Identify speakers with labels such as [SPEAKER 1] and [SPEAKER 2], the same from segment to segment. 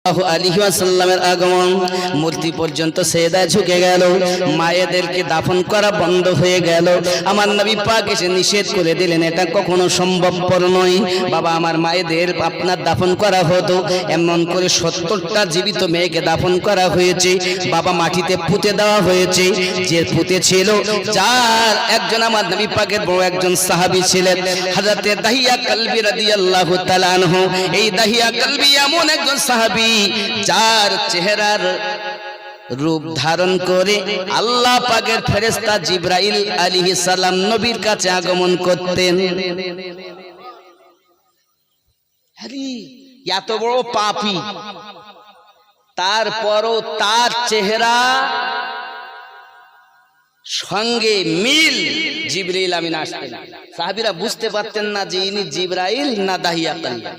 [SPEAKER 1] আলাইহি ওয়াসাল্লামের আগমন, মূর্তি পর্যন্ত সেজদায় ঝুঁকে গেল, মায়েদেরকে দাফন করা বন্ধ হয়ে গেল। আমার নবী পাক এসে নিষেধ করে দিলেন, এটা কখনো সম্ভবপর নয়। বাবা, আমার মায়েদের আপনার দাফন করা হতো, এমন করে 70টা জীবিত মেয়েকে দাফন করা হয়েছে। বাবা, মাটিতে পুঁতে দেওয়া হয়েছে। যে পুঁতে ছিল, যার একজন আমার নবী পাকের বড় একজন সাহাবী ছিলেন, হযরতে দাহিয়া কালবি রাদিয়াল্লাহু তাআলা আনহু। এই দাহিয়া কালবি এমন একজন সাহাবী যার চেহারার রূপ ধারণ করে আল্লাহ পাকের ফেরেশতা জিবরাইল আলাইহিস সালাম নবীর কাছে আগমন করতেন। আরে এত বড় পাপী, তারপরও তার চেহারা সঙ্গে মিল জিবরাইল আমিন আসতেন। সাহাবীরা বুঝতে পারতেন না যে ইনি জিবরাইল না দাহিয়া কালবি।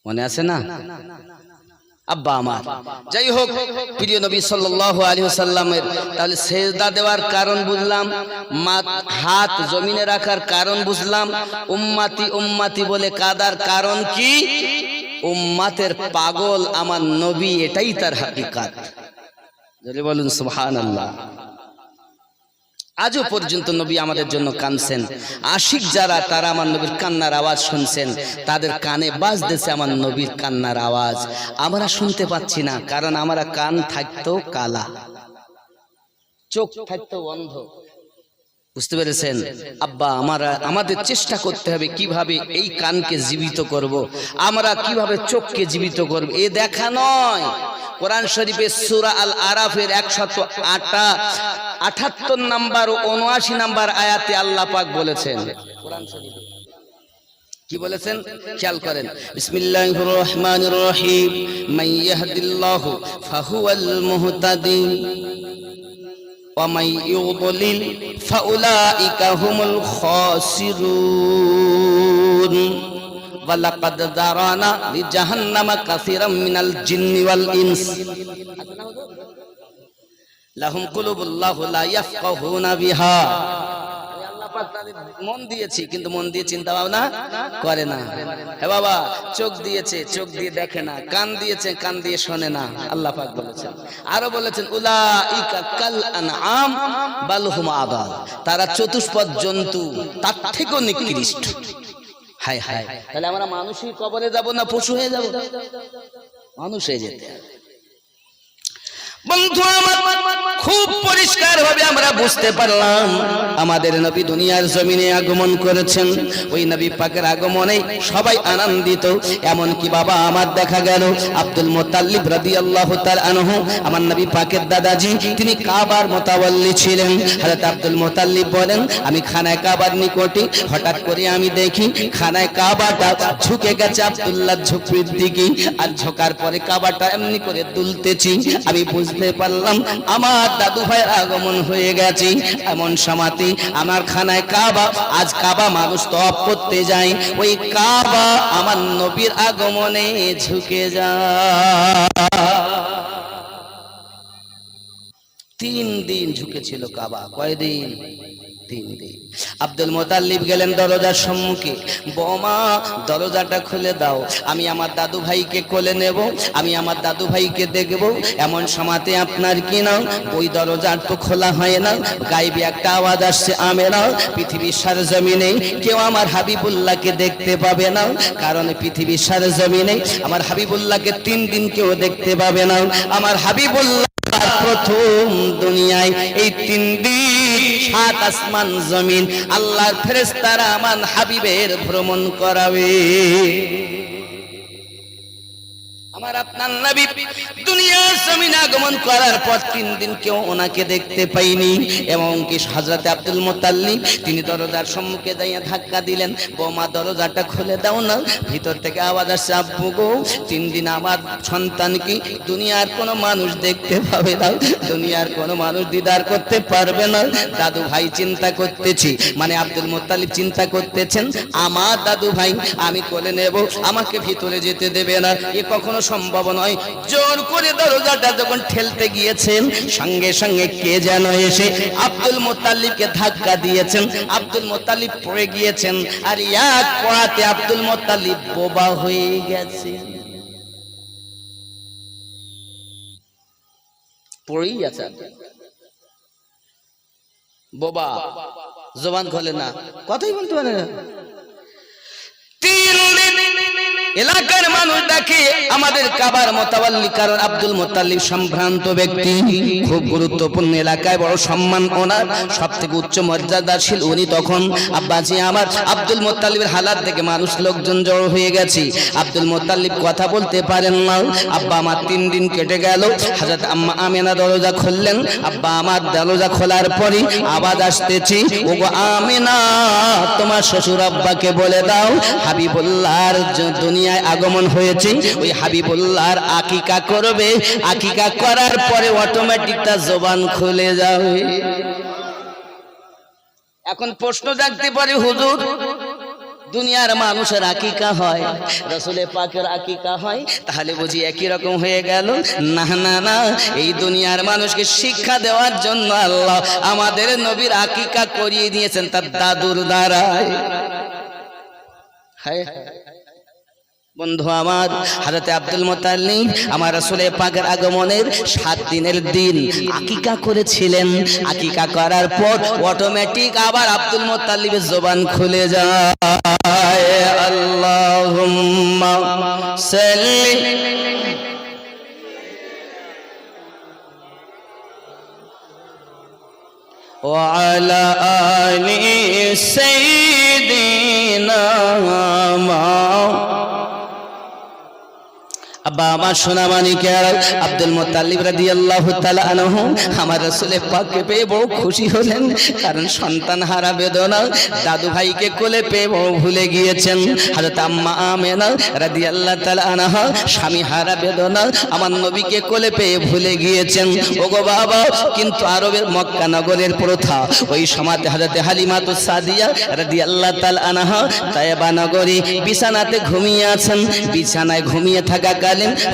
[SPEAKER 1] মনে আছে না আব্বা আমার? যাই হোক, প্রিয় নবী সাল্লাল্লাহু আলাইহি ওয়াসাল্লামের তাহলে সেজদা দেওয়ার কারণ বুঝলাম, হাত জমিনে রাখার কারণ বুঝলাম, উম্মতি উম্মতি বলে কাদার কারণ কি? উম্মতের পাগল আমার নবী, এটাই তার হাকিকাত। জোরে বলুন সুবহানাল্লাহ। আজও পর্যন্ত নবী আমাদের জন্য কাঁদছেন। আশিক যারা, তারা আমার নবীর কান্নার আওয়াজ শুনছেন, তাদের কানে বাজতেছে আমার নবীর কান্নার আওয়াজ। আমরা শুনতে পাচ্ছি না, কারণ আমরা কান থাকতো কালা, চোখ থাকতো অন্ধ। বুঝতে পেরেছেন আব্বা? আমাদের চেষ্টা করতে হবে কিভাবে এই কানকে জীবিত করব, আমরা কিভাবে চোখকে জীবিত করব। এ দেখা নয়, কোরআন শরীফের সূরা আল আরাফের 178 নাম্বার ও 79 নাম্বার আয়াতে আল্লাহ পাক বলেছেন, কোরআন শরীফে কি বলেছেন খেয়াল করেন। বিসমিল্লাহির রহমানির রহিম, মান ইয়াহদিল্লাহু ফাহুয়াল মুহতাদি ওয়া মান ইউদ্লিল ফাউলাইকা হুমুল খাসিরুন ওয়া লাকাদ যারানা লিজাহান্নামা কাসীরাম মিনাল জিন্নি ওয়াল ইনস লাহুম কুলুবুল্লাহু লা ইয়াফকাহুনা বিহা। আল্লাহ পাক তাদের মন দিয়েছে, কিন্তু মন দিয়ে চিন্তা ভাবনা করে না। হে বাবা, চোখ দিয়েছে, চোখ দিয়ে দেখে না, কান দিয়েছে, কান দিয়ে শোনে না। আল্লাহ পাক বলেছেন, আরো বলেছেন, উলাইকা কাল আনআম বাল হুম আদাল, তারা চতুষ্পদ জন্তু, তার থেকেও নিকৃষ্ট। হায় হায়, তাহলে আমরা মানুষই কবরে যাব না পশু হয়ে যাব? মানুষ হয়ে যেতে হবে। বন্ধু আমার, খুব পরিষ্কার ভাবে আমরা বুঝতে পারলাম আমাদের নবী দুনিয়ার জমিনে আগমন করেছেন। ওই নবী পাকের আগমনে সবাই আনন্দিত। এমন কি বাবা আমার দেখা গেল আব্দুল মুত্তালিব রাদিয়াল্লাহু তাআলা আনহু, আমার নবী পাকের দাদাজি, তিনি কাবার মুতাওয়াল্লি ছিলেন। হযরত আব্দুল মুত্তালিব বলেন, আমি খানায় কাবার নিকটে, হঠাৎ করে আমি দেখি খানায় কাবাটা ঝুঁকে গেছে আব্দুল্লাহ ঝুপড়ির দিকে, আর ঝোকার পরে কাবাটা এমনি করে দুলতেছি। আমি বুঝতে পারলাম আমার দাদু ভাইয়ের আগমন হয়ে গেছে। এমন সময়তে আমার খানায় কাবা, আজ কাবা মানুষ তওয়াফ করতে যায়, ওই কাবা আমার নবীর আগমনে ঝুঁকে যায়। 3 দিন ঝুঁকেছিল কাবা। কয়দিন? 3 দিন। আব্দুল মুত্তালিব গেলেন দরজার সম্মুখে, বৌমা দরজাটা খুলে দাও, আমি আমার দাদু ভাইকে কোলে নেব, আমি আমার দাদু ভাইকে দেখব। এমন সময়তে আপনার কি না, ওই দরজার তো খোলা হয় না, গায়েবী একটা আওয়াজ আসছে, আমেনা, পৃথিবীর সারজমিনে কেউ আমার হাবিবুল্লাহকে দেখতে পাবে না, কারণ পৃথিবীর সারজমিনে আমার হাবিবুল্লাহকে 3 দিন কেউ দেখতে পাবে না। আমার হাবিবুল্লাহ প্রথম দুনিয়ায় এই 3 দিন 7 আসমান জমিন আল্লাহর ফেরেশতারা আমার হাবিবের ভ্রমণ করাবে। আমার আপনার নবী দুনিয়ার জমিনে আগমন করার পর 3 দিন কেউ ওনাকে দেখতে পাইনি। এবং কি হযরত আব্দুল মুত্তালিব তিনি দরজার সম্মুখে দাঁড়িয়ে ধাক্কা দিলেন, বৌমা দরজাটা খুলে দাও না। ভিতর থেকে আওয়াজ আসছে, আব্বু গো, 3 দিন আমার সন্তানকে দুনিয়ার কোনো মানুষ দেখতে পাবে না, দুনিয়ার কোনো মানুষ দিদার করতে পারবে না। দাদু ভাই চিন্তা করতেছি, মানে আব্দুল মুত্তালিব চিন্তা করতেছেন, আমার দাদু ভাই আমি কোলে নেব, আমাকে ভিতরে যেতে দেবে না, এ কখনো সম্ভব নয়। জোর করে দরজাটা যখন ঠেলতে গিয়েছেন, সঙ্গে সঙ্গে কে যেন এসে আব্দুল মুত্তালিবকে ধাক্কা দিয়েছেন। আব্দুল মুত্তালিব পড়ে গিয়েছেন, আর এক পড়াতে আব্দুল মুত্তালিব বোবা হয়ে গেছে। পড়েই আছে, বোবা, জবান খোলে না, কথাই বলতে পারে না। এলাকার মানুষ দেখে আমাদের কাবার মোতাবাল্লি, কারণ আব্দুল মুত্তালিব সম্ভ্রান্ত ব্যক্তি, খুব গুরুত্বপূর্ণ এলাকায়, বড় সম্মান ওনার, সব থেকে উচ্চ মর্যাদাশীল উনি। তখন আব্বাজি আমার আব্দুল মুত্তালিবের হালাত দেখে মানুষ লোকজন জড়ো হয়ে গেছে। আব্দুল মুত্তালিব কথা বলতে পারেন না। আব্বা আমার 3 দিন কেটে গেল। হযরত আম্মা আমেনা দরজা খুললেন। আব্বা আমার দরজা খোলার পরে আওয়াজ আসতেছে, ওগো আমেনা, তোমার শ্বশুর আব্বাকে বলে দাও হাবিবুল্লাহর দুনিয়ায় আগমন হয়েছে, ওই হাবিবুল্লাহর আকিকা করবে, আকিকা করার পরে অটোমেটিক তার জবান খুলে যাবে। এখন প্রশ্ন জাগতে পারে, হুজুর দুনিয়ার মানুষের আকিকা হয়, রাসূল পাকের আকিকা হয়, তাহলে বুঝি একই রকম হয়ে গেল? না না না, এই দুনিয়ার মানুষকে শিক্ষা দেওয়ার জন্য আল্লাহ আমাদের নবীর আকিকা করিয়ে দিয়েছেন তার দাদুর দ্বারায়। হায় বন্ধু আমার, হযরত আব্দুল মুত্তালিব আমার রাসূল পাকের আগমনের 7 দিনের দিন আকিকা করেছিলেন। আকিকা করার পর অটোমেটিক আবার আব্দুল মুত্তালিবের জবান খুলে যায়। আল্লাহুম্মা সাল্লি ওয়া আলা আলি সাইয়্যিদিনা আব্বা আমার সোনা মানিকের আব্দুল মুত্তালিব রাদিয়াল্লাহু তাআলা আনহু আমার রাসূল পাককে পেয়ে বড় খুশি হলেন, কারণ সন্তান হারা বেদনা, দাদু ভাইকে কোলে পেয়ে বড় ভুলে গিয়েছেন। হযরত আম্মা আমেনা রাদিয়াল্লাহু তাআলা আনহা স্বামী হারা বেদনা, আমার নবীকে কোলে পেয়ে ভুলে গিয়েছেন। ওগো বাবা, কিন্তু আরবের মক্কা নগরের প্রথা, ওই সময়তে হযরত হালিমাতুস সাদিয়া রাদিয়াল্লাহু তাআলা আনহা তায়েবা নগরে বিছানাতে ঘুমিয়ে আছেন। বিছানায় ঘুমিয়ে থাকা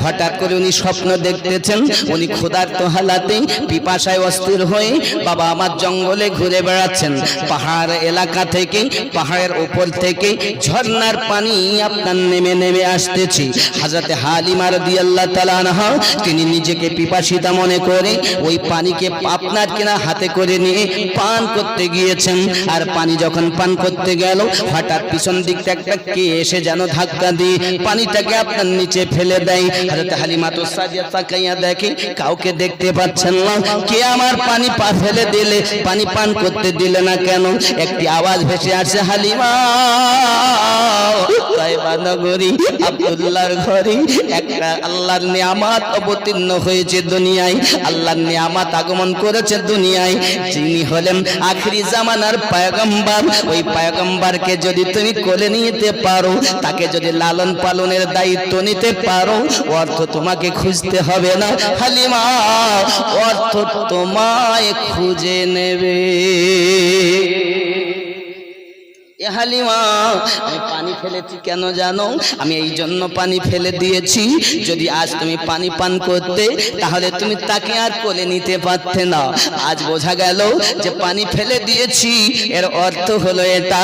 [SPEAKER 1] হঠাৎ করে উনি স্বপ্ন দেখতেছেন, উনি ক্ষুধার্ত হালাতে পিপাসায় অস্থির হয়ে বাবা আমার জঙ্গলে ঘুরে বেড়াচ্ছেন। পাহাড় এলাকা থেকে, পাহাড়ের উপর থেকে ঝর্ণার পানি আপনার নেমে নেমে আসতেছে। হযরত হালিমা রাদিয়াল্লাহু তাআলা আনহা তিনি নিজেকে পিপাসিতা মনে করে ওই পানিকে আপনার কিনা হাতে করে নিয়ে পান করতে গিয়েছেন। আর পানি যখন পান করতে গেল, হঠাৎ পিছন দিক থেকে একটা কে এসে যেন ধাক্কা দিয়ে পানিটাকে আপনার নিচে ফেলে দেয়। হযরত হালিমাতুস সাদিয়া তাকাইয়া দেখে কাউকে দেখতে পাচ্ছেন না, কে আমার পানি পা ফেলে দিলে, পানি পান করতে দিলে না কেন? একটি আওয়াজ ভেসে আসছে, হালিমা, তায়েবা নগরী আব্দুল্লাহর ঘরে একটা আল্লাহর নিয়ামত অবতীর্ণ হয়েছে দুনিয়ায়, আল্লাহর নিয়ামত আগমন করেছে দুনিয়ায়, যিনি হলেন আখিরি জামানার পয়গম্বর। ওই পয়গম্বরকে যদি তুমি কোলে নিতে পারো, তাকে যদি লালন পালনের দায়িত্ব নিতে পারো, অর্থ তোমাকে খুঁজতে হবে না হালিমা, অর্থ তোমায় খুঁজে নেবে। হালিমা, আমি পানি ফেলেছি কেন জানো? আমি এই জন্য পানি ফেলে দিয়েছি, যদি আজ তুমি পানি পান করতে, তাহলে তুমি তাকে আর কোলে নিতে পারতে না। আজ বোঝা গেল যে পানি ফেলে দিয়েছি, এর অর্থ হলো এটা,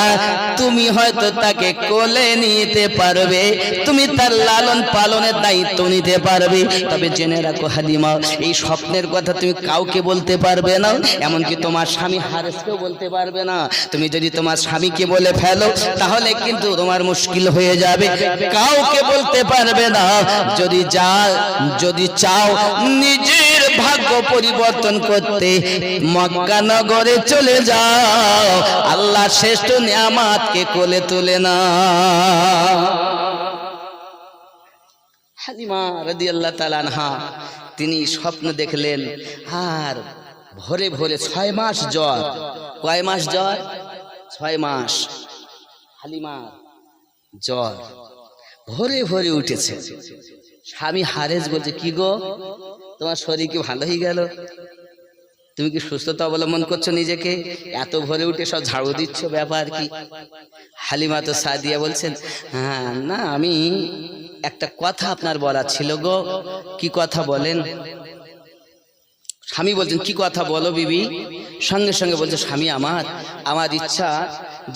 [SPEAKER 1] তুমি হয়তো তাকে কোলে নিতে পারবে, তুমি তার লালন পালনের দায়িত্ব নিতে পারবে। তবে জেনে রাখো হালিমা, এই স্বপ্নের কথা তুমি কাউকে বলতে পারবে না, এমনকি তোমার স্বামী হারেসকেও বলতে পারবে না। তুমি যদি তোমার স্বামীকে বলে ফেলো, তাহলে কিন্তু তোমার মুশকিল হয়ে যাবে। কাউকে বলতে পারবে না। যদি চাও নিজের ভাগ্য পরিবর্তন করতে, মক্কা নগরে চলে যাও, আল্লাহ শ্রেষ্ঠ নিয়ামতকে কোলে তুলে না। হালিমা রাদিয়াল্লাহু তাআলা আনহা তিনি স্বপ্ন দেখলেন, আর ভোরে ভোরে 6 মাস জ্বর। কয় মাস জ্বর? 6 মাস হালিমার জ্বর, ভোরে ভোরে উঠেছে। স্বামী হারেস বলছে, কি গো, তোমার শরীর কি ভালো হয়ে গেল? তুমি কি সুস্থতা অবলম্বন করছো নিজেকে? এত ভোরে উঠে সব ঝাড়ু দিচ্ছ, ব্যাপার কি? হালিমা তো সাদিয়া বলছেন, হ্যাঁ না, আমি একটা কথা আপনার বলার ছিল গো। কি কথা বলেন? স্বামী বলছেন, কি কথা বলো বিবি? সঙ্গে সঙ্গে বলছে, স্বামী আমার ইচ্ছা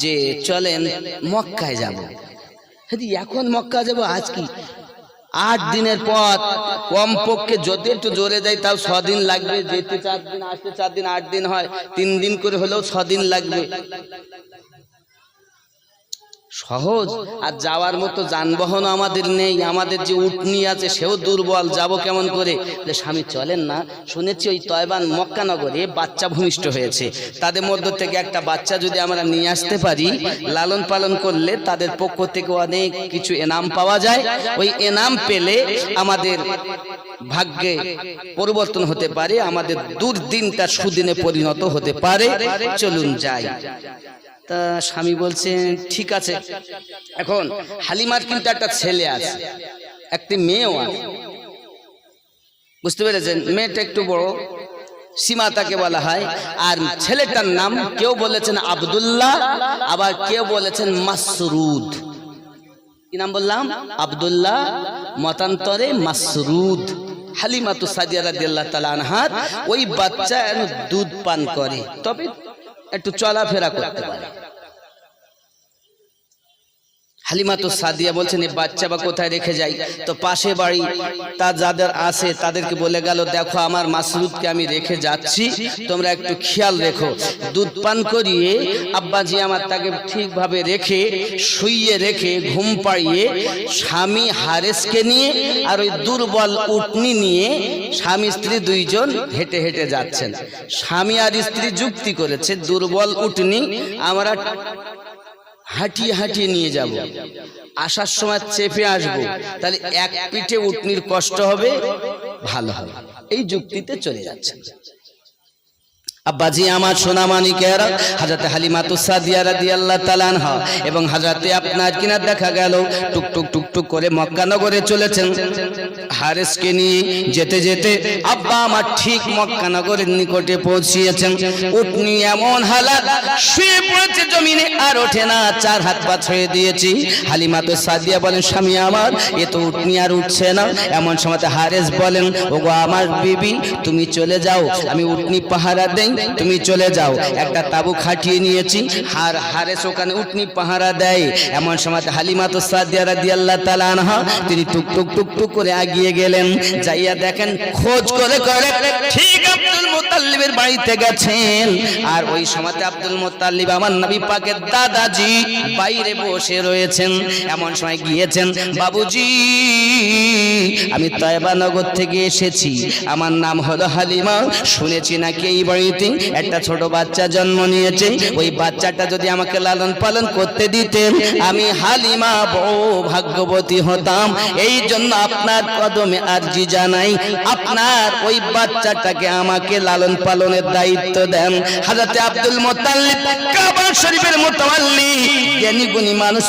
[SPEAKER 1] যে চলেন মক্কায় যাব। এখন মক্কা যাব? আজ কি 8 দিনের পথ, কমপক্ষে যদি একটু জোরে যাই তাও 6 দিন লাগবে, যেতে 4 দিন, আসতে 4 দিন, 8 দিন হয়, 3 দিন করে হলেও 6 দিন লাগবে। সহজ? আর যাওয়ার মতো যানবাহন আমাদের নেই, আমাদের যে উটনি আছে সেও দুর্বল, যাব কেমন করে? স্বামী চলেন না, শুনেছি ওই তয়বান মক্কানগরে বাচ্চা ভূমিষ্ঠ হয়েছে, তাদের মধ্য থেকে একটা বাচ্চা যদি আমরা নিয়ে আসতে পারি, লালন পালন করলে তাদের পক্ষ থেকে অনেক কিছু এনাম পাওয়া যায়। ওই এনাম পেলে আমাদের ভাগ্যে পরিবর্তন হতে পারে, আমাদের দুর্দিনটা সুদিনে পরিণত হতে পারে, চলুন যাই। তা স্বামী বলছেন ঠিক আছে। এখন হালিমার কিন্তু একটা ছেলে আছে, একটি মেয়েও আছে, বুঝতে পেরেছেন? মেয়েটা একটু বড়, সীমা তাকে বলা হয়। আর ছেলেটার নাম কেউ বলেছেন আব্দুল্লাহ, আবার কেউ বলেছেন মাসরুদ। কি নাম বললাম? আব্দুল্লাহ, মতান্তরে মাসরুদ। হালিমাতু সাদিয়া রাদিয়াল্লাহু তাআলা আনহা ওই বাচ্চা দুধ পান করে, তবে একটু চলাফেরা করতে পারে। হালিমাতু সাদিয়া বলছেন, এই বাচ্চা বা কোথায় রেখে যাই? তো পাশে বাড়ি তা যাদের আছে তাদেরকে বলে গেল, দেখো আমার মাসরুদকে আমি রেখে যাচ্ছি, তোমরা একটু খেয়াল রেখো। দুধ পান করিয়ে আব্বাজি আমার তাকে ঠিকভাবে রেখে, শুইয়ে রেখে, ঘুম পাড়িয়ে স্বামী হারেসকে নিয়ে আর ওই দুর্বল উটনি নিয়ে স্বামী স্ত্রী দুইজন হেঁটে হেঁটে যাচ্ছেন। স্বামী আর স্ত্রী যুক্তি করেছে, দুর্বল উটনি আমরা হাঁটিয়ে হাঁটিয়ে নিয়ে যাব, আসার সময় চেপে আসবো, তাহলে এক পিঠে উটনির কষ্ট হবে, ভালো হবে। এই যুক্তিতে চলে যাচ্ছে। আব্বাজি আমার সোনা মানিকেরা, হযরত হালিমাতু সাদিয়া রাদিয়াল্লাহু তাআলা আনহা এবং হযরতে আপনার কিনা দেখা গেল টুকটুক টুকটুক করে মক্কা নগরে চলেছেন হারেসকে নিয়ে। যেতে যেতে আব্বা আমার ঠিক মক্কা নগরের নিকটে পৌঁছিয়েছেন। উটনি এমন হালাত, শুয়ে পড়েছে জমিনে, আর ওঠে না, 4 হাত পা ছুঁয়ে দিয়েছি। হালিমাতু সাদিয়া বলেন, স্বামী আমার এ তো উটনি আর উঠছে না। এমন সময় হারেস বলেন, ওগো আমার বিবি, তুমি চলে যাও, আমি উটনি পাহারা দেই, তুমি চলে যাও। একটা তাবু খাটিয়ে নিয়েছি, আর হারেস ওখানে উটনি পাহারা দেয়। এমন সময় হালিমাতু সাদিয়া রাদিয়াল্লাহু তাআলা আনহা তিনি টুকটুক টুকটুক করে এগিয়ে গেলেন, যাইয়া দেখেন খোঁজ করে করে ঠিক আব্দুল মুত্তালিবের বাড়িতে গেছেন। আর ওই সময় আব্দুল মুত্তালিব আমার নবী পাকের দাদাজি বাইরে বসে রয়েছেন। এমন সময় গিয়েছেন, বাবুজি আমি তয়বা নগর থেকে এসেছি, আমার নাম হলো হালিমা, শুনেছি নাকি এই বাড়িতে একটা ছোট বাচ্চা জন্ম নিয়েছে, ওই বাচ্চাটা যদি আমাকে লালন পালন করতে দিতেন আমি হালিমা বড় ভাগ্যবতী হতাম। এই জন্য আপনার কদমে আরজি জানাই, আপনার ওই বাচ্চাটাকে আমাকে লালন পালনের দায়িত্ব দেন। হযরত আব্দুল মুত্তালিব কাবা শরীফের মুতাওয়াল্লি জ্ঞানী গুণী মানুষ,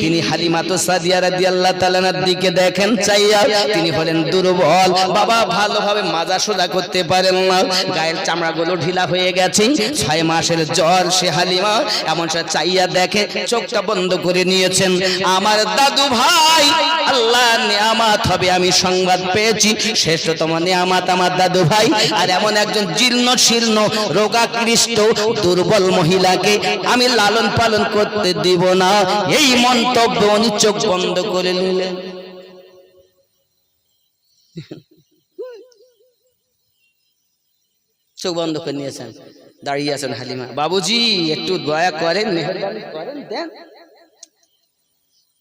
[SPEAKER 1] তিনি হালিমাতু সাদিয়া রাদিয়াল্লাহু তাআলার দিকে দেখেন চাইয়া, তিনি হলেন দুর্বল, বাবা ভালোভাবে মাজা সোজা করতে পারেন না, গায়ের চামড়াগুলো ঢিলা হয়ে গেছে, 6 মাসের জ্বর সে হালিমা। এমন সময় চাইয়া দেখে চোখটা বন্ধ করে নিয়েছেন। আমার দাদু ভাই আল্লাহ নিয়ামত হবে, আমি সংবাদ পেয়েছি, শ্রেষ্ঠতম নিয়ামত আমার দাদু ভাই। আর এমন একজন জীর্ণ শীর্ণ রোগাক্লিষ্ট দুর্বল মহিলাকে আমি লালন পালন করতে দিব না। এই মন্তব্য উনি চোখ বন্ধ করে নিলেন। চোখ বন্ধ করে নিয়েছেন, দাঁড়িয়ে আছেন হালিমা। বাবুজি একটু দয়া করেন, মেহেরবানি করেন, দেন।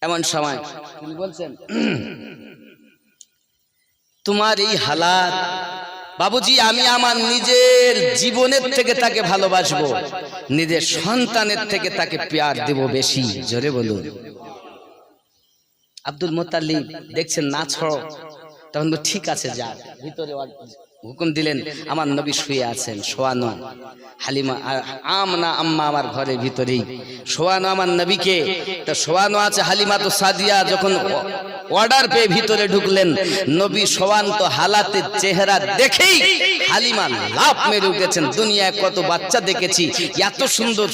[SPEAKER 1] এমন সময় তিনি বলছেন, তোমার এই হালাত বাবুজি, আমি আমার নিজের জীবনের থেকে তাকে ভালোবাসবো, নিজের সন্তানের থেকে তাকে প্যার দেব বেশি। জোরে বলুন। আব্দুল মুত্তালিব দেখছেন না ছড়ো, তখন তো ঠিক আছে, যা ভিতরে হুকুম দিলেন, আমার নবী শুয়ে আছেন, শোয়ানো। হালিমা আমনা আম্মা আমার ঘরের ভিতরেই শোয়ানো আমার নবীকে। তা শোয়ানো আছে হালিমা তো সাদিয়া যখন অর্ডার পেয়ে ভিতরে ঢুকলেন, নবী শোয়ান্ত হালাতে চেহারা দেখেই হালিমা লাফ মেরে উঠেছেন। দুনিয়ায় কত বাচ্চা দেখেছি, এত সুন্দর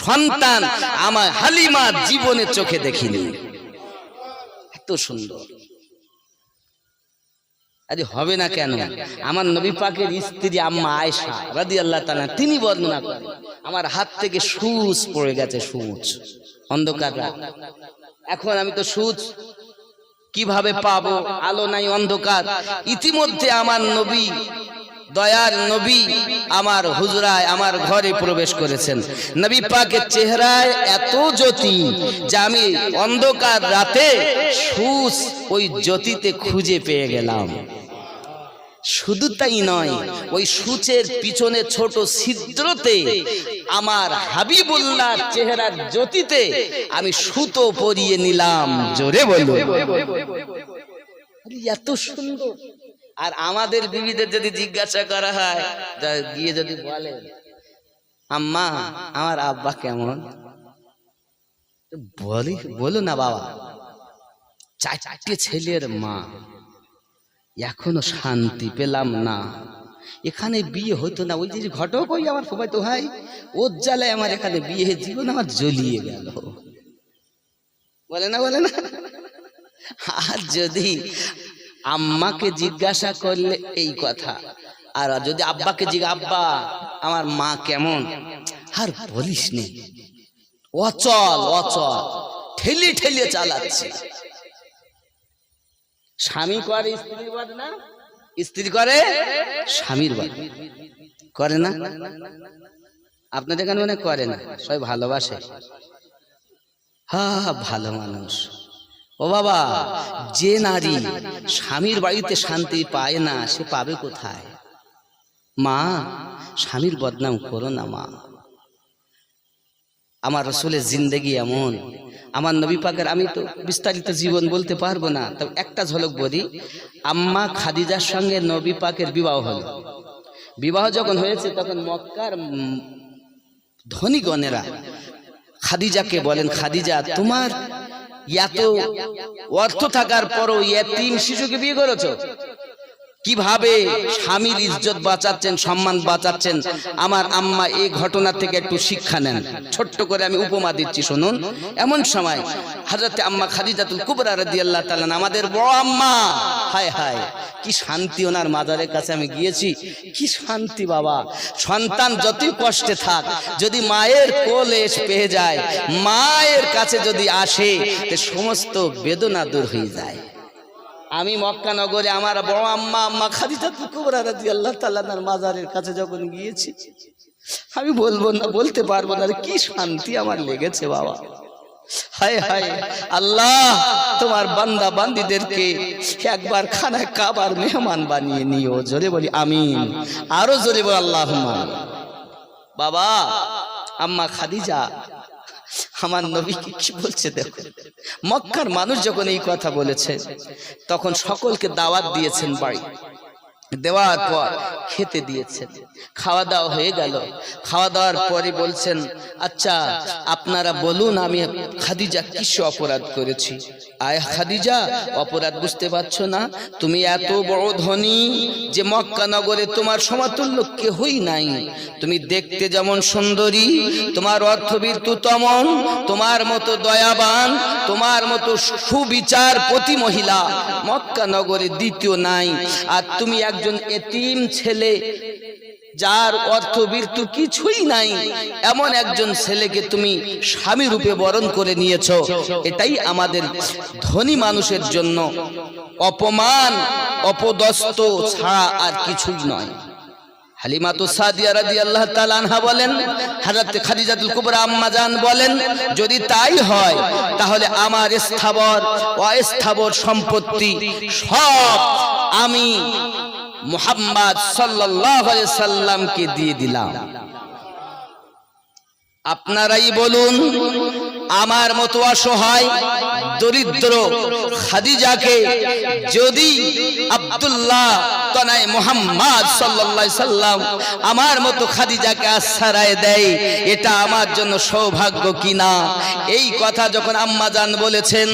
[SPEAKER 1] সন্তান আমার হালিমা জীবনে চোখে দেখিনি, এত সুন্দর। আরে হবে না কেন? আমার নবী পাকের স্ত্রী আম্মা আয়েশা রাদিয়াল্লাহু তাআলা তিনি বর্ণনা করেন, আমার হাত থেকে সূচ পড়ে গেছে, সূচ, অন্ধকার রাত। এখন আমি তো সূচ কিভাবে পাবো? আলো নাই, অন্ধকার। ইতিমধ্যে আমার নবী, দয়ার নবী আমার হুজরায় আমার ঘরে প্রবেশ করেছেন। নবী পাকের চেহারায় এত জ্যোতি যে আমি অন্ধকার রাতে সূচ ওই জ্যোতিতে খুঁজে পেয়ে গেলাম। শুধু তাই নয়, ওই সূচের পিছনে ছোট ছিদ্রতে আমার হাবিবুল্লাহ চেহারার জ্যোতিতে আমি সুতো পরিয়ে নিলাম। জোরে বলো, এত সুন্দর। আর আমাদের বিবিদের যদি জিজ্ঞাসা করা হয়, গিয়ে যদি বলে আম্মা আমার আব্বা কেমন, বলো না বাবা, চারটে ছেলের মা, এখনো শান্তি পেলাম না, এখানে বিয়ে হতো না। ওই যে ঘটক, ওই আমার সবাই তো ভাই, ওর জ্বালায় আমার এখানে বিয়ে, জীবন আমার জ্বলিয়ে গেল। বলে না, বলে না। আর যদি আম্মাকে জিজ্ঞাসা করলে এই কথা, আর যদি আব্বাকে আব্বা আমার মা কেমন, আর বলিস নে, অচল অচল, ঠেলে ঠেলে চালাচ্ছে। স্বামী করে স্ত্রীর বাদ না, স্ত্রী করে স্বামীর বাদ, করে না? আপনাদের এখানে মনে করে না, সবাই ভালোবাসে। হ্যাঁ, ভালো মানুষ। ও বাবা, যে নারী স্বামীর বাড়িতে শান্তি পায় না, সে পাবে কোথায়? মা, স্বামীর বদনাম করো না মা। আমার রাসূলের জিন্দেগি এমন, আমার নবী পাকের, আমি তো বিস্তারিত জীবন বলতে পারবো না, তবে একটা ঝলক বলি। আম্মা খাদিজার সঙ্গে নবী পাকের বিবাহ হলো। বিবাহ যখন হয়েছে তখন মক্কার ধনীগণেরা খাদিজাকে বলেন, খাদিজা তোমার এত অর্থ থাকার পরও এতিম শিশুকে বিয়ে করেছো, কিভাবে স্বামীর ইজ্জত বাঁচাচ্ছেন, সম্মান বাঁচাচ্ছেন? আমার আম্মা এই ঘটনা থেকে একটু শিক্ষা নেন। ছোট্ট করে আমি উপমা দিচ্ছি, শুনুন। এমন সময় হযরত আম্মা খাদিজাতুল কুবরা রাদিয়াল্লাহু তাআলা, আমাদের বড় আম্মা, হায় হায় কি শান্তি, ওনার মাজারের কাছে আমি গিয়েছি, কি শান্তি বাবা। সন্তান যতই কষ্টে থাক, যদি মায়ের কোলে পেয়ে যায়, মায়ের কাছে যদি আসে, তে সমস্ত বেদনা দূর হয়ে যায়। আমি মক্কা নগরে আমার বড় আম্মা আম্মা খাদিজাতুল কুবরা রাদিয়াল্লাহু তাআলার মাজারের কাছে যখন গিয়েছি, আমি বলবো না, বলতে পারবো না, কি শান্তি আমার লেগেছে বাবা। হায় হায় আল্লাহ, তোমার বান্দা বান্দীদেরকে একবার খানায় কাবার মেহমান বানিয়ে নিও। জোরে বলি আমিন, আরো জোরে বল আল্লাহুম্মা। বাবা, আম্মা খাদিজা আমার নবীকে কি বলছে দেখো। মক্কার মানুষ যখন এই কথা বলেছে, তখন সকলকে দাওয়াত দিয়েছেন বাড়ি, দেওয়ার পর খেতে দিয়েছেন। খাওয়া দাওয়া হয়ে গেল। খাওয়া দাওয়ার পরে বলছেন, আচ্ছা আপনারা বলুন আমি খাদিজা কিসে অপরাধ করেছি? আয় খাদিজা, অপরাধ বুঝতে পারছো না? তুমি এত বড় ধনী যে মক্কা নগরে তোমার সমতুল্য কেহই নাই। তুমি দেখতে যেমন সুন্দরী, তোমার অর্থবীর্তু তেমন, তোমার মতো দয়াবান, তোমার মতো সুবিচারপতি মহিলা মক্কা নগরে দ্বিতীয় নাই। আর তুমি একজন এতিম ছেলে, যার অর্থবীর্তু কিছুই নাই, এমন একজন ছেলেকে তুমি স্বামী রূপে বরণ করে নিয়েছো। এটাই আমাদের ধনী মানুষের জন্য অপমান, অপদস্থ ছাড়া আর কিছুই নয়। হালিমাতু সাদিয়া রাদিয়াল্লাহু তাআলা আনহা বলেন, হযরত খাদিজাতুল কুবরা আম্মা জান বলেন, যদি তাই হয় তাহলে আমার স্থাবর অস্থাবর সম্পত্তি সব আমি মুহাম্মদ সাল্লাল্লাহু আলাইহি সাল্লামকে দিয়ে দিলাম। আপনারাই বলুন, আমার মতো অসহায় দরিদ্র খাদিজাকে যদি আব্দুল্লাহ তনয় মুহাম্মদ সাল্লাল্লাহু আলাইহি সাল্লাম আমার মতো খাদিজাকে আশ্রয় দেয়, এটা আমার জন্য সৌভাগ্য কিনা। এই কথা যখন আম্মা জান বলেছেন,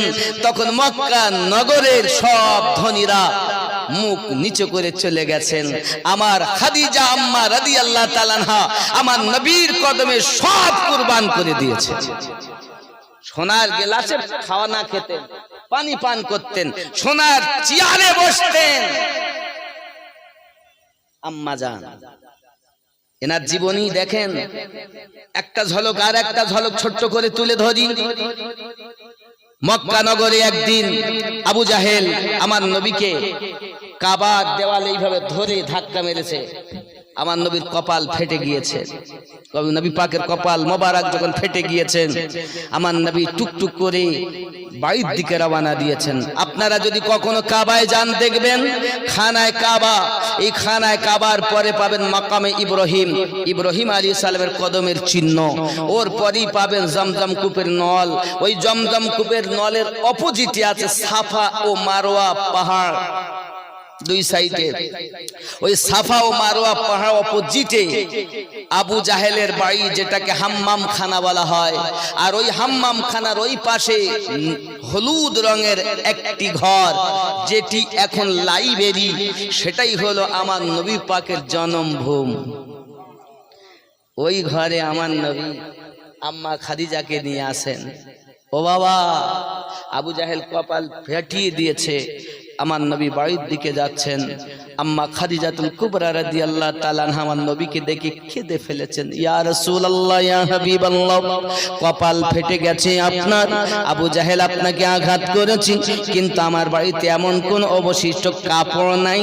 [SPEAKER 1] তখন মক্কা নগরের সব ধনীরা মুখ নিচু করে চলে গেছেন। আমার খাদিজা আম্মা রাদিয়াল্লাহু তাআলা আনহা আমার নবীর কদমে সব কুরবান করে দিয়েছে। সোনার গ্লাসে খাওয়া না খেতেন, পানি পান করতেন, সোনার চেয়ারে বসতেন। আম্মা জান এনার জীবনী দেখেন, একটা ঝলক আর একটা ঝলক ছোট্ট করে তুলে ধরি। মক্কা নগরে একদিন আবু জাহেল আমার নবীকে কাবার দেওয়ালে এইভাবে ধরে ধাক্কা মেরেছে, আমার নবীর কপাল ফেটে গিয়েছে। নবী পাকের কপাল মোবারক যখন ফেটে গিয়েছেন, আমার নবী টুকটুক করে বাড়ির দিকে রওনা দিয়েছেন। আপনারা যদি কখনো কাবায় যান, দেখবেন খানায় কাবা, এই খানায় কাবার পরে পাবেন মাকামে ইব্রাহিম, ইব্রাহিম আলাইহিস সালামের কদমের চিহ্ন। ওর পরেই পাবেন জমজম কূপের নল। ওই জমজম কূপের নলের অপোজিটে আছে সাফা ও মারওয়া পাহাড়, দুই সাইডে। ওই সাফা ও মারওয়া পাহাড় অপোজিটে আবু জাহেলের বাড়ি, যেটাকে হাম্মাম খানা বলা হয়। আর ওই হাম্মাম খানার ওই পাশে হলুদ রঙের একটি ঘর, যেটি এখন লাইব্রেরি, সেটাই হলো আমার নবী পাকের জন্মভূমি। ওই ঘরে আমার নবী আম্মা খাদিজাকে নিয়ে আসেন। ও বাবা, আবু জাহেল কপাল ফেটিয়ে দিয়েছে, আমার নবী বাড়ির দিকে যাচ্ছেন। আম্মা খাদিজাতুল কুবরা রাদিয়াল্লাহু তাআলা আনহা আমার নবীকে দেখে কেঁদে ফেলেছেন। ইয়া রাসূলুল্লাহ, ইয়া হাবিবাল্লাহ, কপাল ফেটে গেছে আপনার, আবু জাহেল আপনাকে আঘাত করেছে, কিন্তু আমার বাড়িতে এমন কোন অবশিষ্ট কাপড় নাই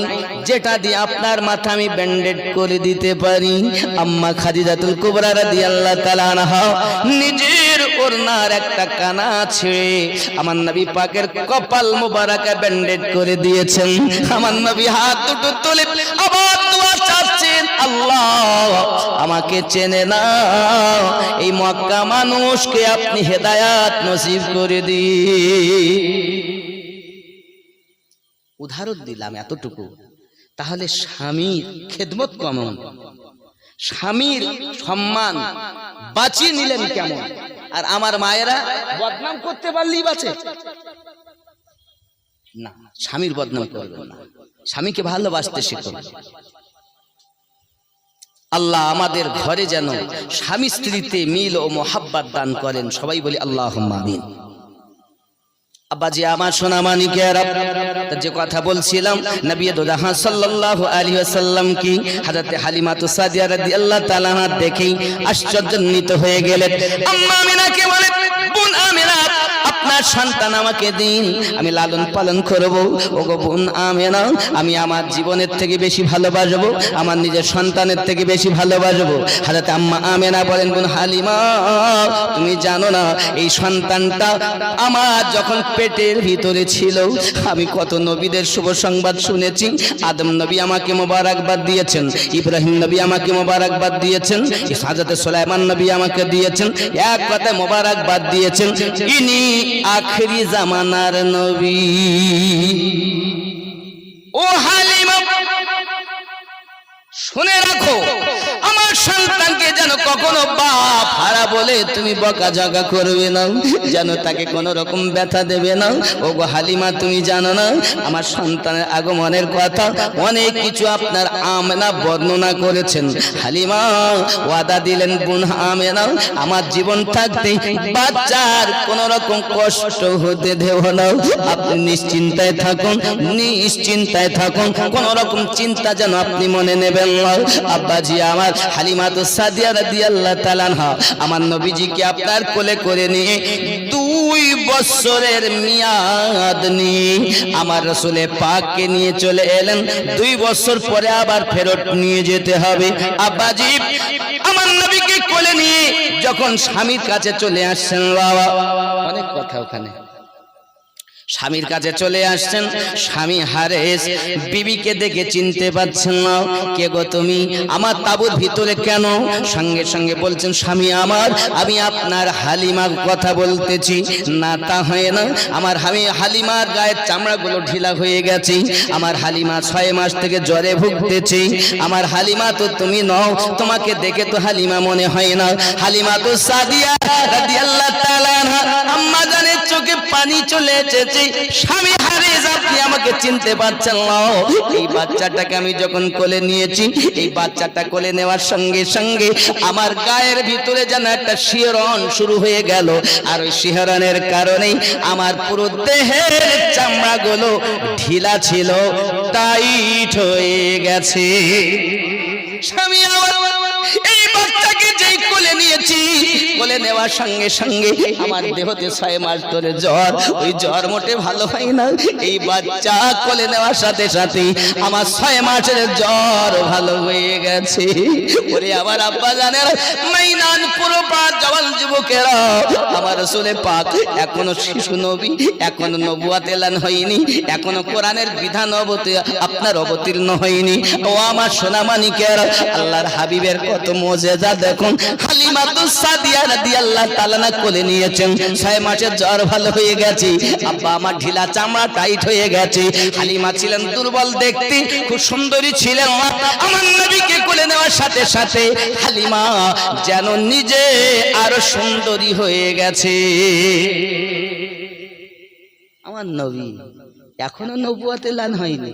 [SPEAKER 1] যেটা দিয়ে আপনার মাথা আমি ব্যান্ডেড করে দিতে পারি। আম্মা খাদিজাতুল কুবরা রাদিয়াল্লাহু তাআলা আনহা নিজের ওড়নার একটা কানা ছেড়ে আমার নবী পাকের কপাল মোবারকে ব্যান্ডেড করে দিয়েছেন। আমার নবী হাত দুটো তুলে আবার দোয়া চাচ্ছেন, আল্লাহ আমাকে চেনে না, এই মক্কা মানুষকে আপনি হেদায়াত নসিব করে দিন। উদাহরণ দিলাম এতটুকু, তাহলে স্বামীর খেদমত কেমন, স্বামীর সম্মান বাঁচিয়ে নিলেন কেমন। আর আমার মায়েরা বদনাম করতে পারলেই বাঁচে না, স্বামীর বদনাম করবেন না, স্বামীকে ভালোবাসতে শিখুন। আল্লাহ আমাদের ঘরে যেন স্বামী স্ত্রীতে মিল ও মোহাব্বত দান করেন, সবাই বলি আল্লাহুম্মা আমিন। আব্বাজি আমার সোনা মানিকেরা, যে কথা বলছিলাম, নবী দোজাহান সাল্লাল্লাহু আলাইহি ওয়াসাল্লাম কি হযরত হালিমাতু সাদিয়া রাদিয়াল্লাহু তাআলা দেখেই আশ্চর্যান্বিত হয়ে গেলেন। আম্মা আমিনাকে বলেন, বোন আমিনা, আপনার সন্তান আমাকে দিন, আমি লালন পালন করব। ওগো বোন আমিনা, আমি আমার জীবনের থেকে বেশি ভালোবাসবো, আমার নিজের সন্তানের থেকে বেশি ভালোবাসবো। হযরত আম্মা আমিনা বলেন, বোন হালিমা, তুমি জানো না, এই সন্তানটা আমার যখন পেটের ভিতরে ছিল, আমি কত নবীদের শুভ সংবাদ শুনেছি। আদম নবী আমাকে মোবারকবাদ দিয়েছেন, ইব্রাহিম নবী আমাকে মোবারকবাদ দিয়েছেন, হযরত সুলাইমান নবী আমাকে দিয়েছেন, এক কথায় মোবারকবাদ দিয়েছেন, ইনি আখেরি জামানার নবী। ও হালিমা, শুনে রাখো, আমার সন্তানকে যেন কখনো বাপ হারা বলে তুমি বকাঝকা করবে না, যেন তাকে কোনো রকম ব্যথা দেবে না। ও গো হালিমা, তুমি জানো না, আমার সন্তানের আগমনের কথা অনেক কিছু আপনার আমেনা বর্ণনা করেছেন। হালিমা ওয়াদা দিলেন, বোন আমেনা, আমার জীবন থাকতে বাচ্চার কোনো রকম কষ্ট হতে দেব না, আপনি নিশ্চিন্তায় থাকুন, নিশ্চিন্তায় থাকুন, কোনো রকম চিন্তা যেন আপনি মনে নেবেন না। আব্বাজি আমার হালিমাতু সাদিয়া রাদিয়াল্লাহু তাআলা আনহা আমার নবীজিকে আপনার কোলে করে নিয়ে 2 বছরের মিয়াদ নিয়ে আমার রাসূলে পাককে নিয়ে চলে এলেন। 2 বছর পরে আবার ফেরত নিয়ে যেতে হবে। আব্বাজি আমার নবীকে কোলে নিয়ে যখন স্বামীর কাছে চলে আসছেন, বাবা অনেক কথা ওখানে, স্বামীর কাছে চলে আসছেন। স্বামী হারেস বিবিকে দেখে চিনতে পারছেন না। কে গো তুমি, আমার তাঁবুর ভিতরে কেন? সঙ্গে সঙ্গে বলছেন, স্বামী আমার, আমি আপনার হালিমার কথা বলতেছি। না তা হয় না, আমার হালিমার গায়ের চামড়াগুলো ঢিলা হয়ে গেছে। আমার হালিমা 6 মাস থেকে জ্বরে ভুগতেছে। আমার হালিমা তো তুমি নও, তোমাকে দেখে তো হালিমা মনে হয় না। হালিমা তো সাদিয়া রাদিয়াল্লাহু তাআলা আনহা। আম্মা জানের চোখে পানি চলে এসেছে। স্বামী হারেস, আপনি আমাকে চিনতে পারছেন না? এই বাচ্চাটাকে আমি যখন কোলে নিয়েছি, এই বাচ্চাটা কোলে নেওয়ার সঙ্গে সঙ্গে আমার গায়ের ভিতরে যেন একটা শিহরণ শুরু হয়ে গেল। আর ওই শিহরণের কারণেই আমার পুরো দেহের চামড়াগুলো ঢিলা ছিল, টাইট হয়ে গেছে। স্বামী আমার এই বাচ্চাকে যেই কোলে নিয়েছি, কোলে নেওয়ার সঙ্গে সঙ্গে আমার দেহতে 6 মাস ধরে জ্বর, ওই জ্বর মোটে ভালো হয় না। এই বাচ্চা কোলে নেওয়ার সাথে সাথে আমার 6 মাসের জ্বর ভালো হয়ে গেছে। ওরে আমার আব্বা জানেন, মাইনান পুরো পাক জওয়ান যুবকেরা, আমার রাসূলে পাক এখনো শিশু নবী, এখনো নবুয়ত এলান হয়নি, এখনো কোরআনের বিধান আপনার অবতীর্ণ হয়নি। ও আমার সোনামানিকেরা, আল্লাহর হাবিবের কত মুজিজা দেখুন। হালিমা তো সাদিয়া রাদিয়াল্লাহু তাআলা না কোলে নিয়েছেন, 6 মাসের জ্বর ভালো হয়ে গেছে। আব্বা আমার ঢিলা চামড়া টাইট হয়ে গেছে। হালিমা ছিলেন দুর্বল দেখতে, খুব সুন্দরী ছিলেন। আমার নবীকে কোলে নেওয়ার সাথে সাথে হালিমা যেন নিজে আরো সুন্দরী হয়ে গেছে। আমার নবী এখনো নবুয়ত এলান হয়নি।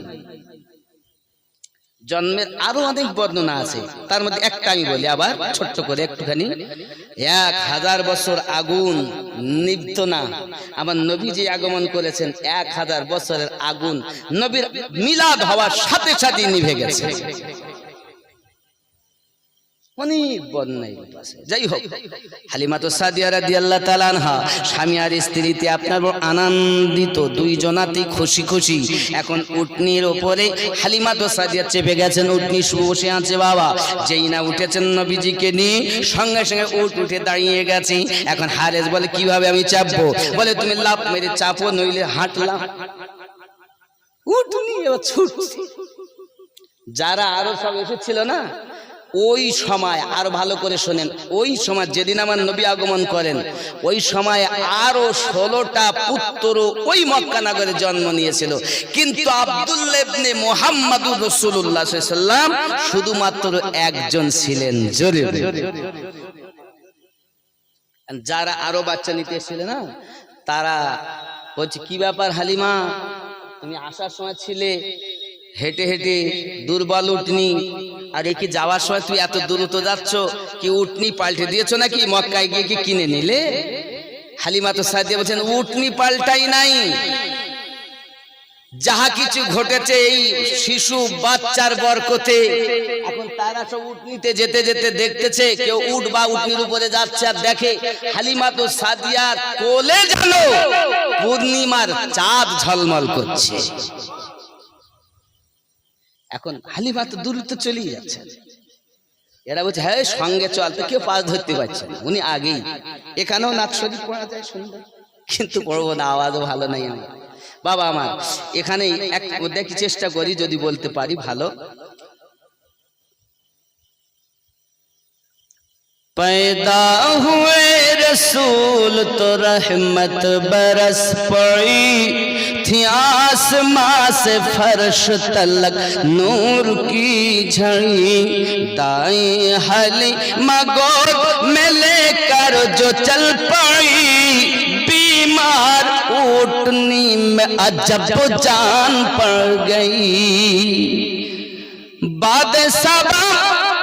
[SPEAKER 1] জন্মের আরো অনেক বর্ণনা আছে, তার মধ্যে একটা আমি বলি আবার ছোট্ট করে একটুখানি। 1000 বছর আগুন নিভত না, আমার নবী যে আগমন করেছেন 1000 বছরের আগুন নবীর মিলাদ হওয়ার সাথে সাথে নিভে গেছে। অনেক বর্ণনায় আছে। যাই হোক, হালিমা তো সাদিয়া রাদিয়াল্লাহু তাআলা আনহা স্বামী আর স্ত্রীতে আপনার আনন্দিত, দুইজনাতেই খুশি খুশি। এখন উটনির উপরে হালিমা তো সাদিয়া চেপে গেছেন, উটনি বসে আছে। বাবা যেই না উঠেছেন নবীজিকে নিয়ে, সঙ্গে সঙ্গে উট উঠে দাঁড়িয়ে গেছে। এখন হারেস বলে, কিভাবে আমি চাপবো? বলে, তুমি লাফ মেরে চাপো, নইলে হাঁটলাম। উটনি ছুটছে। যারা আরো সব এসেছিল না, ওই সময় আরো ভালো করে শোনেন, ওই সময় যেদিন আমার নবী আগমন করেন, ওই সময় আরো 16টা পুত্র ওই মক্কা নগরে জন্ম নিয়েছিল। কিন্তু আব্দুল্লাহ ইবনে মুহাম্মাদুর রাসূলুল্লাহ সাল্লাল্লাহু আলাইহি ওয়াসাল্লাম শুধুমাত্র একজন ছিলেন। জোরে যারা আরো বাচ্চা নিতে এসেছিল না, তারা বলছে, কি ব্যাপার হালিমা, তুমি আসার সময় ছিলে হেঁটে হেঁটে, দুর্বল উটনি, আর কি যাওয়ার সময় তুই এত দ্রুত যাচ্ছ, কি উটনি পাল্টে দিয়েছো নাকি? মক্কায় গিয়ে কি কিনে নিলে? হালিমা তো সাদিয়া বলছেন, উটনি পাল্টাই নাই, যাহা কিছু ঘটেছে এই শিশু বাচ্চার বরকতে। এখন তারা সব উটনিতে যেতে যেতে দেখতেছে, কেউ উট বা উটনির উপরে যাচ্ছে, আর দেখে হালিমা তো সাদিয়ার কোলে যেন পূর্ণিমার চাঁদ ঝলমল করছে। এখন হালিমা তো দূর তো চলেই যাচ্ছে। এরা বলছে, হ্যাঁ সঙ্গে চল, তো কেউ পাশ ধরতে পারছে না। উনি আগেই। এখানেও নাচ শরীফ পড়া যায় সুন্দর, কিন্তু পড়বো না, আওয়াজও ভালো নাই আমার। বাবা আমার এখানে দেখি চেষ্টা করি, যদি বলতে পারি ভালো। पैदा हुए रसूल तो रहमत बरस पड़ी थी, आसमां से फर्श तलक नूर की झड़ी। दाएं हलीमा गोद में लेकर जो चल पड़ी, बीमार ऊँटनी में अजब जान पड़ गई। बाद सबा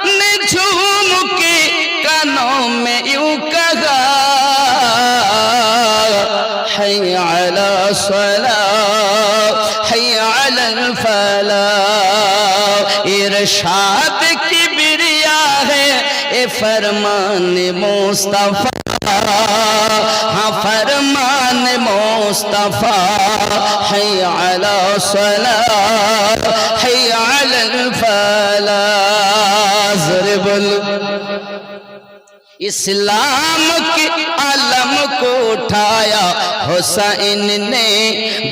[SPEAKER 1] ने झूम के कानों में यूं कहा, हय अला सलाह हय अला फलाह। इरशाद की बिरिया है ए फरमान मुस्तफा, हाँ फरमान मुस्तफा। हय अला सलाह हय अला फलाह। ज़ोरे बोलो। इस्लाम के आलम को उठाया हुसैन ने,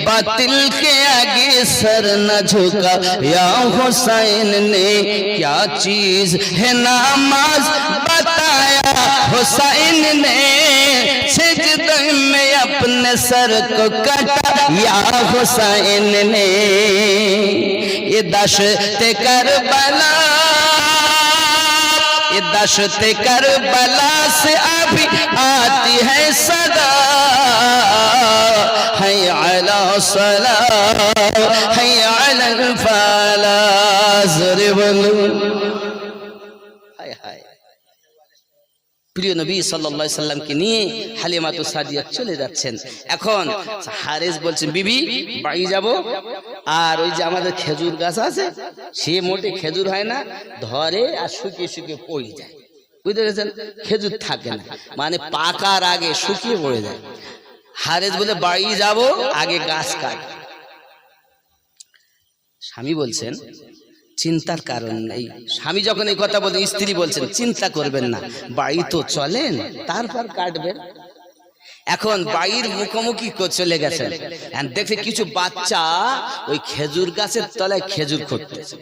[SPEAKER 1] बातिल के आगे सर न झुका या हुसैन ने। क्या चीज है नमाज बताया हुसैन ने, सिजदे में अपने सर को कटा या हुसैन ने। ये दश्त करबला, ये दश्त करबला से अभी आती है सदा, हैय अला सलाह हैय अल फलाह। ज़ोरे बोलो हाय हाय। প্রিয় নবী সাল্লাল্লাহু আলাইহি সাল্লামকে নিয়ে হালিমাতুস সাদিয়া চলে যাচ্ছেন। এখন হারেস বলছেন বিবি বাড়ি যাব, আর ওই যে আমাদের খেজুর গাছ আছে সে মোটে খেজুর হয় না, ধরে আর শুকিয়ে শুকিয়ে পড়ে যায়, বুঝতে পেরেছেন? খেজুর থাকে না, মানে পাকার আগে শুকিয়ে পড়ে যায়। হারেস বলে বাড়ি যাব, আগে গাছ কাট। স্বামী বলছেন চিন্তার কারণ নেই। স্বামী যখন এই কথা বলছেন, স্ত্রী বলছেন চিন্তা করবেন না, বাড়ি তো চলেন তারপর কাটবেন। এখন বাড়ির মুখোমুখি চলে গেছেন, দেখে কিছু বাচ্চা ওই খেজুর গাছের তলায় খেজুর খুঁড়তেছে।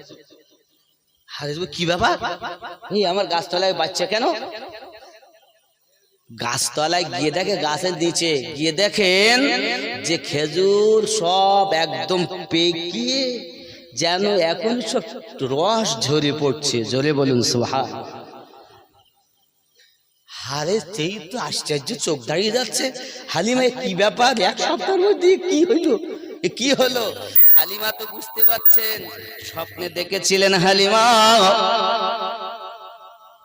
[SPEAKER 1] কি ব্যাপার, এই আমার গাছতলায় বাচ্চা কেন? গাছতলায় গিয়ে দেখে, গাছের নিচে গিয়ে দেখেন যে খেজুর সব একদম পেকিয়ে যেন এখন সব রস ঝরে পড়ছে। জোরে বলুন সুবহান। হারে সেই তো আশ্চর্য, চোখ দাঁড়িয়ে যাচ্ছে। হালিমা কি ব্যাপার, এক সপ্তাহের মধ্যে কি হইলো, কি হলো? হালিমা তো বুঝতে পারছেন স্বপ্নে দেখেছিলেন। হালিমা,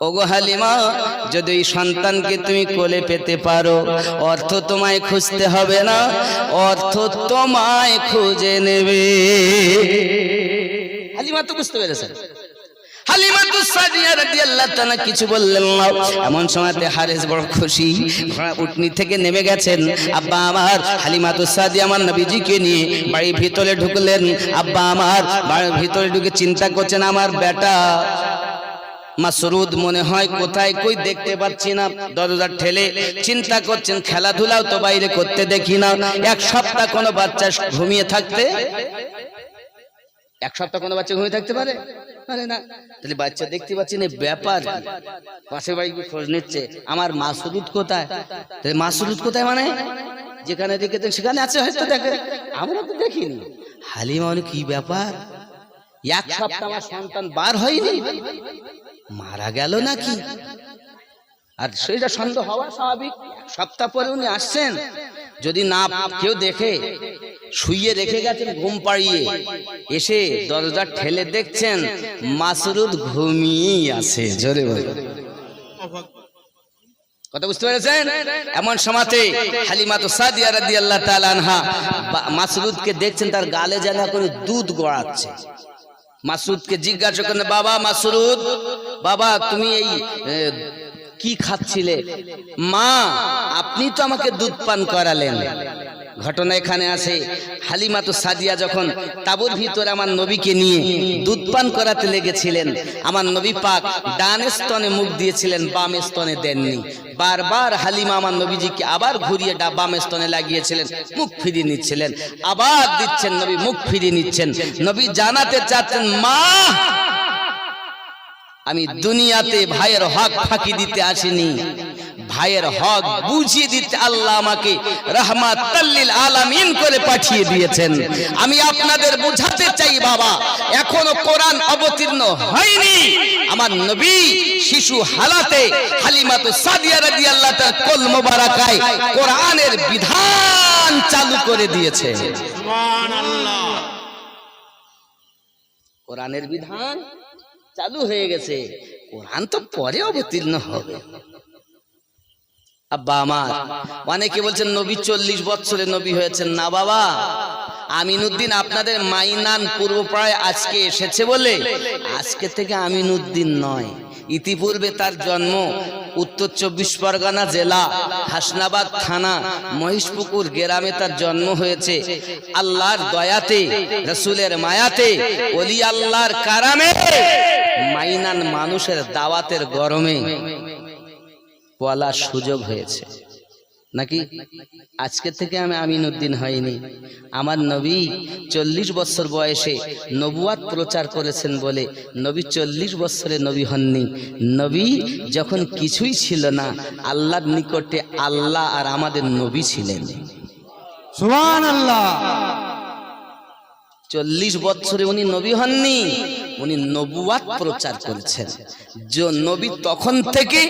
[SPEAKER 1] ওগো হালিমা, যদি এই সন্তানকে তুমি কোলে পেতে পারো, অর্থ তোমায় খুঁজতে হবে না, অর্থ তোমায় খুঁজে নেবে। হালিমা তো বুঝতে পেরেছেন। হালিমাতুস সাদিয়া রাদিয়াল্লাহু তাআলা কিছু বললেন না। এমন সময়তে হারেস বড় খুশি, ঘোড়া উটনি থেকে নেমে গেছেন। আব্বা আমার, হালিমাতুস সাদিয়া আমার নবীজিকে নিয়ে বাড়ির ভিতরে ঢুকলেন। আব্বা আমার বাড়ির ভিতরে ঢুকে চিন্তা করছেন, আমার বেটা মাসরুদ মনে হয় কোথায়, কই দেখতে পাচ্ছি না। দরজা ঠেলে চিন্তা করছেন, খেলাধুলাও তো বাইরে করতে দেখি না। এক সপ্তাহ কোনো বাচ্চা ঘুমিয়ে থাকতে, এক সপ্তাহ কোনো বাচ্চা ঘুমিয়ে থাকতে পারে? পারে না। তাহলে বাচ্চা দেখতে পাচ্ছি না, ব্যাপার পাশের বাড়ি খোঁজ নিচ্ছে, আমার মাসরুদ কোথায়? তাহলে মাসরুদ কোথায় মানে যেখানে দেখে সেখানে আছে হয়তো, দেখে আমরা তো দেখিনি। হালিমা বলে কি ব্যাপার, এক সপ্তাহ আমার সন্তান বার হয়নি, মারা গেল নাকি? আর সেটা সন্দেহ হওয়া স্বাভাবিক। এক সপ্তাহ পরে উনি আসছেন, যদি না কেউ দেখে, শুইয়ে রেখে গেছেন ঘুম পাড়িয়ে, এসে দরজা ঠেলে দেখছেন মাসরুদ ঘুমিয়ে আছে। জোরে বলে কথা বুঝতে পেরেছেন? এমন সময়তে হালিমাতুস সাদিয়া রাদিয়াল্লাহু তাআলা আনহা মাসরুদকে দেখছেন, তার গালে যেন করে দুধ গড়াচ্ছে। মাসরুদকে জিজ্ঞাসা করেন, বাবা মাসরুদ, বাবা তুমি এই কি খাচ্ছিলে? মা, আপনি তো আমাকে দুধ পান করালেন। ঘটনা এখানে আছে, হালিমাতুস সাদিয়া যখন তাঁবুর ভিতরে আমার নবীকে নিয়ে দুধ পান করাতে লেগেছিলেন, আমার নবী পাক ডান স্তনে মুখ দিয়েছিলেন, বাম স্তনে দেননি। বারবার হালিমা আমার নবীজিকে আবার ঘুরিয়ে বাম স্তনে লাগিয়েছিলেন, মুখ ফিরিয়ে নিচ্ছিলেন, আবার দিচ্ছেন, নবী মুখ ফিরিয়ে নিচ্ছেন। নবী জানাতে চাচ্ছেন, মা আমি দুনিয়াতে ভাইয়ের হক ফাঁকি দিতে আসিনি, ভাইয়ের হক বুঝিয়ে দিতে আল্লাহ আমাকে রাহমাতাল লিল আলামিন করে পাঠিয়ে দিয়েছেন। আমি আপনাদের বুঝাতে চাই বাবা, এখনো কোরআন অবতীর্ণ হয়নি। আমার নবী শিশু হালাতে হালিমাতুস সাদিয়া রাদিয়াল্লাহু তাআলা কোল মোবারকায় কোরআনের বিধান চালু করে দিয়েছে। সুবহানাল্লাহ, কোরআনের বিধান চালু হয়ে গেছে। কোরআন তো পরে অবতীর্ণ হবে। আব্বা আমার, অনেকে বলছেন নবী 40 বছরে নবী হয়েছেন। না বাবা, আমিনুদ্দিন আপনাদের মাইনান পূর্বপাড়ায় আজকে এসেছে বলে আজকে থেকে আমিনুদ্দিন নয়, ইতিপূর্বে তার জন্ম উত্তর 24 পরগনা জেলা হাসনাবাদ থানা মহিষপুকুর গ্রামে তার জন্ম হয়েছে। আল্লাহর দয়াতে, রাসূলের মায়াতে, ওলি আল্লাহর কারামে মাইনান মানুষের দাওয়াতের গরমে বলার সুযোগ হয়েছে নাকি? আজকে থেকে আমি আমিনউদ্দিন হয়নি। আমার নবী 40 বছর বয়সে নবুয়াত প্রচার করেছেন বলে নবী 40 বছরে নবী হননি। নবী যখন কিছুই ছিল না, আল্লাহর নিকটে আল্লাহ আর আমাদের নবী ছিলেন।
[SPEAKER 2] সুবহানাল্লাহ।
[SPEAKER 1] 40 বছরে উনি নবী হননি, উনি নবুয়াত প্রচার করেছেন। যে নবী তখন থেকে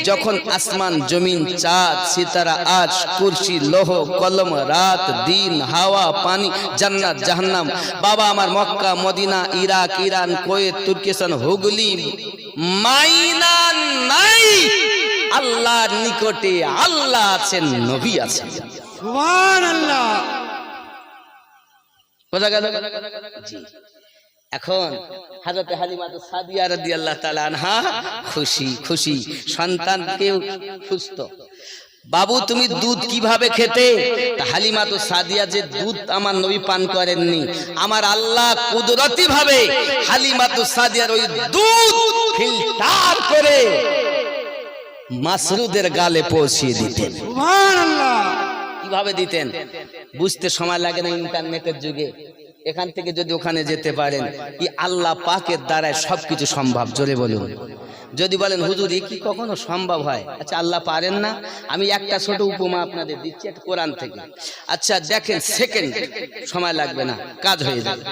[SPEAKER 1] যখন আসমান জমিন চাঁদ সিতারা আজ কুরসি লৌহ কলম রাত দিন হাওয়া পানি জান্নাত জাহান্নাম, বাবা আমার Mecca Medina Iraq Iran Kuwait Turkestan Hooghly মাইনা নাই, আল্লাহর নিকটে আল্লাহ আছেন, নবী আছেন।
[SPEAKER 2] সুবহানাল্লাহ।
[SPEAKER 1] বোঝা গেল? জি। এখন হযরত হালিমা সাদিয়া রাদিয়াল্লাহু তাআলা আনহা খুশি খুশি, সন্তানকেও সুস্থ। বাবু তুমি দুধ কিভাবে খেতে? হালিমা সাদিয়া যে দুধ আমার নবী পান করেননি, আমার আল্লাহ কুদরতি ভাবে হালিমা সাদিয়ার ওই দুধ ফিল্টার করে মাসরুদের গালে পৌঁছিয়ে দিতেন।
[SPEAKER 2] সুবহানাল্লাহ।
[SPEAKER 1] কিভাবে দিতেন বুঝতে সময় লাগে না, ইন্টারনেটের যুগে। এখান থেকে যদি ওখানে যেতে পারেন, কি আল্লাহ পাকের দ্বারাই সবকিছু সম্ভব। জোরে বলুন। যদি বলেন হুজুর এ কি কখনো সম্ভব হয়? আচ্ছা আল্লাহ পারেন না? আমি একটা ছোট উপমা আপনাদের দিচ্ছি, একটা কোরআন থেকে। আচ্ছা দেখেন, সেকেন্ড সময় লাগবে না, কাজ হয়ে যাবে।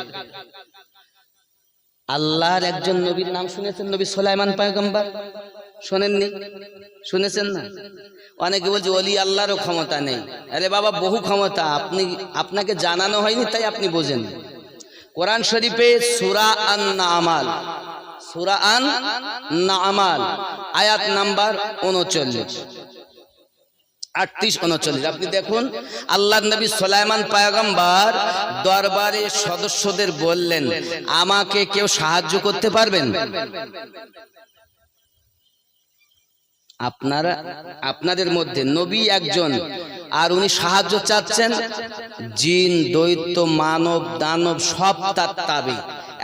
[SPEAKER 1] আল্লাহর একজন নবীর নাম শুনেছেন, নবী সুলাইমান পয়গম্বর? শোনেননি? শুনেছেন না? অনেকে বলছে ওলি আল্লাহরও ক্ষমতা নেই। আরে বাবা, বহু ক্ষমতা, আপনাকে জানানো হয়নি তাই আপনি বোঝেন। কোরআন শরীফে সূরা আন-নামাল, সূরা আন-নামাল আয়াত নাম্বার 39, 38-39 আপনি দেখুন। আল্লাহর নবী সুলাইমান পয়গম্বর দরবারে সদস্যদের বললেন, আমাকে কেউ সাহায্য করতে পারবেন? আপনাদের মধ্যে নবী একজন, আর উনি সাহায্য চাচ্ছেন। জিন দৈত্য মানব দানব সব তার তাবে।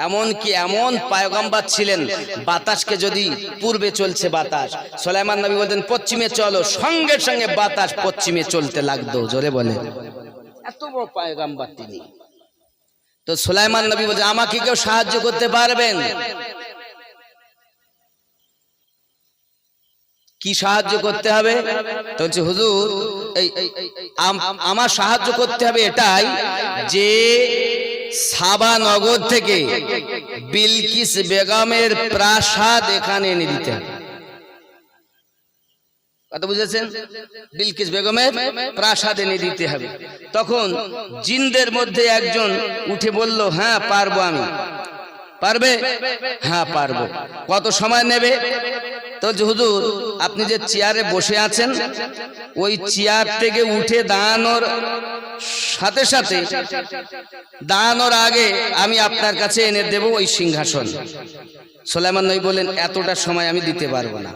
[SPEAKER 1] এমনকি এমন পয়গম্বর ছিলেন, বাতাসকে যদি পূর্বে চলছে বাতাস, সুলাইমান নবী বলতেন পশ্চিমে চলো, সঙ্গে সঙ্গে বাতাস পশ্চিমে চলতে লাগতো। জোরে বলে, এত বড় পয়গম্বর তিনি। তো সুলাইমান নবী বলছেন আমাকে কেউ সাহায্য করতে পারবেন? কি সাহায্য করতে হবে? তো বলছে হুজুর আমার সাহায্য করতে হবে এটাই যে সাবা নগর থেকে বিলকিস বেগমের প্রাসাদ এখানে এনে দিতে হবে। কথা বুঝেছেন? বিলকিস বেগমের প্রাসাদ এনে দিতে হবে। তখন জিনদের মধ্যে একজন উঠে বলল, হ্যাঁ পারবো আমি। পারবে? হ্যাঁ পারবো। কত সময় নেবে? তো হুজুর আপনি যে চেয়ারে বসে আছেন, ওই চেয়ার থেকে উঠে দাঁড়ানোর সাথে সাথে, দাঁড়ানোর আগে আমি আপনার কাছে এনে দেব ওই সিংহাসন। সুলাইমান নবী বলেন এতটা সময় আমি দিতে পারবো না।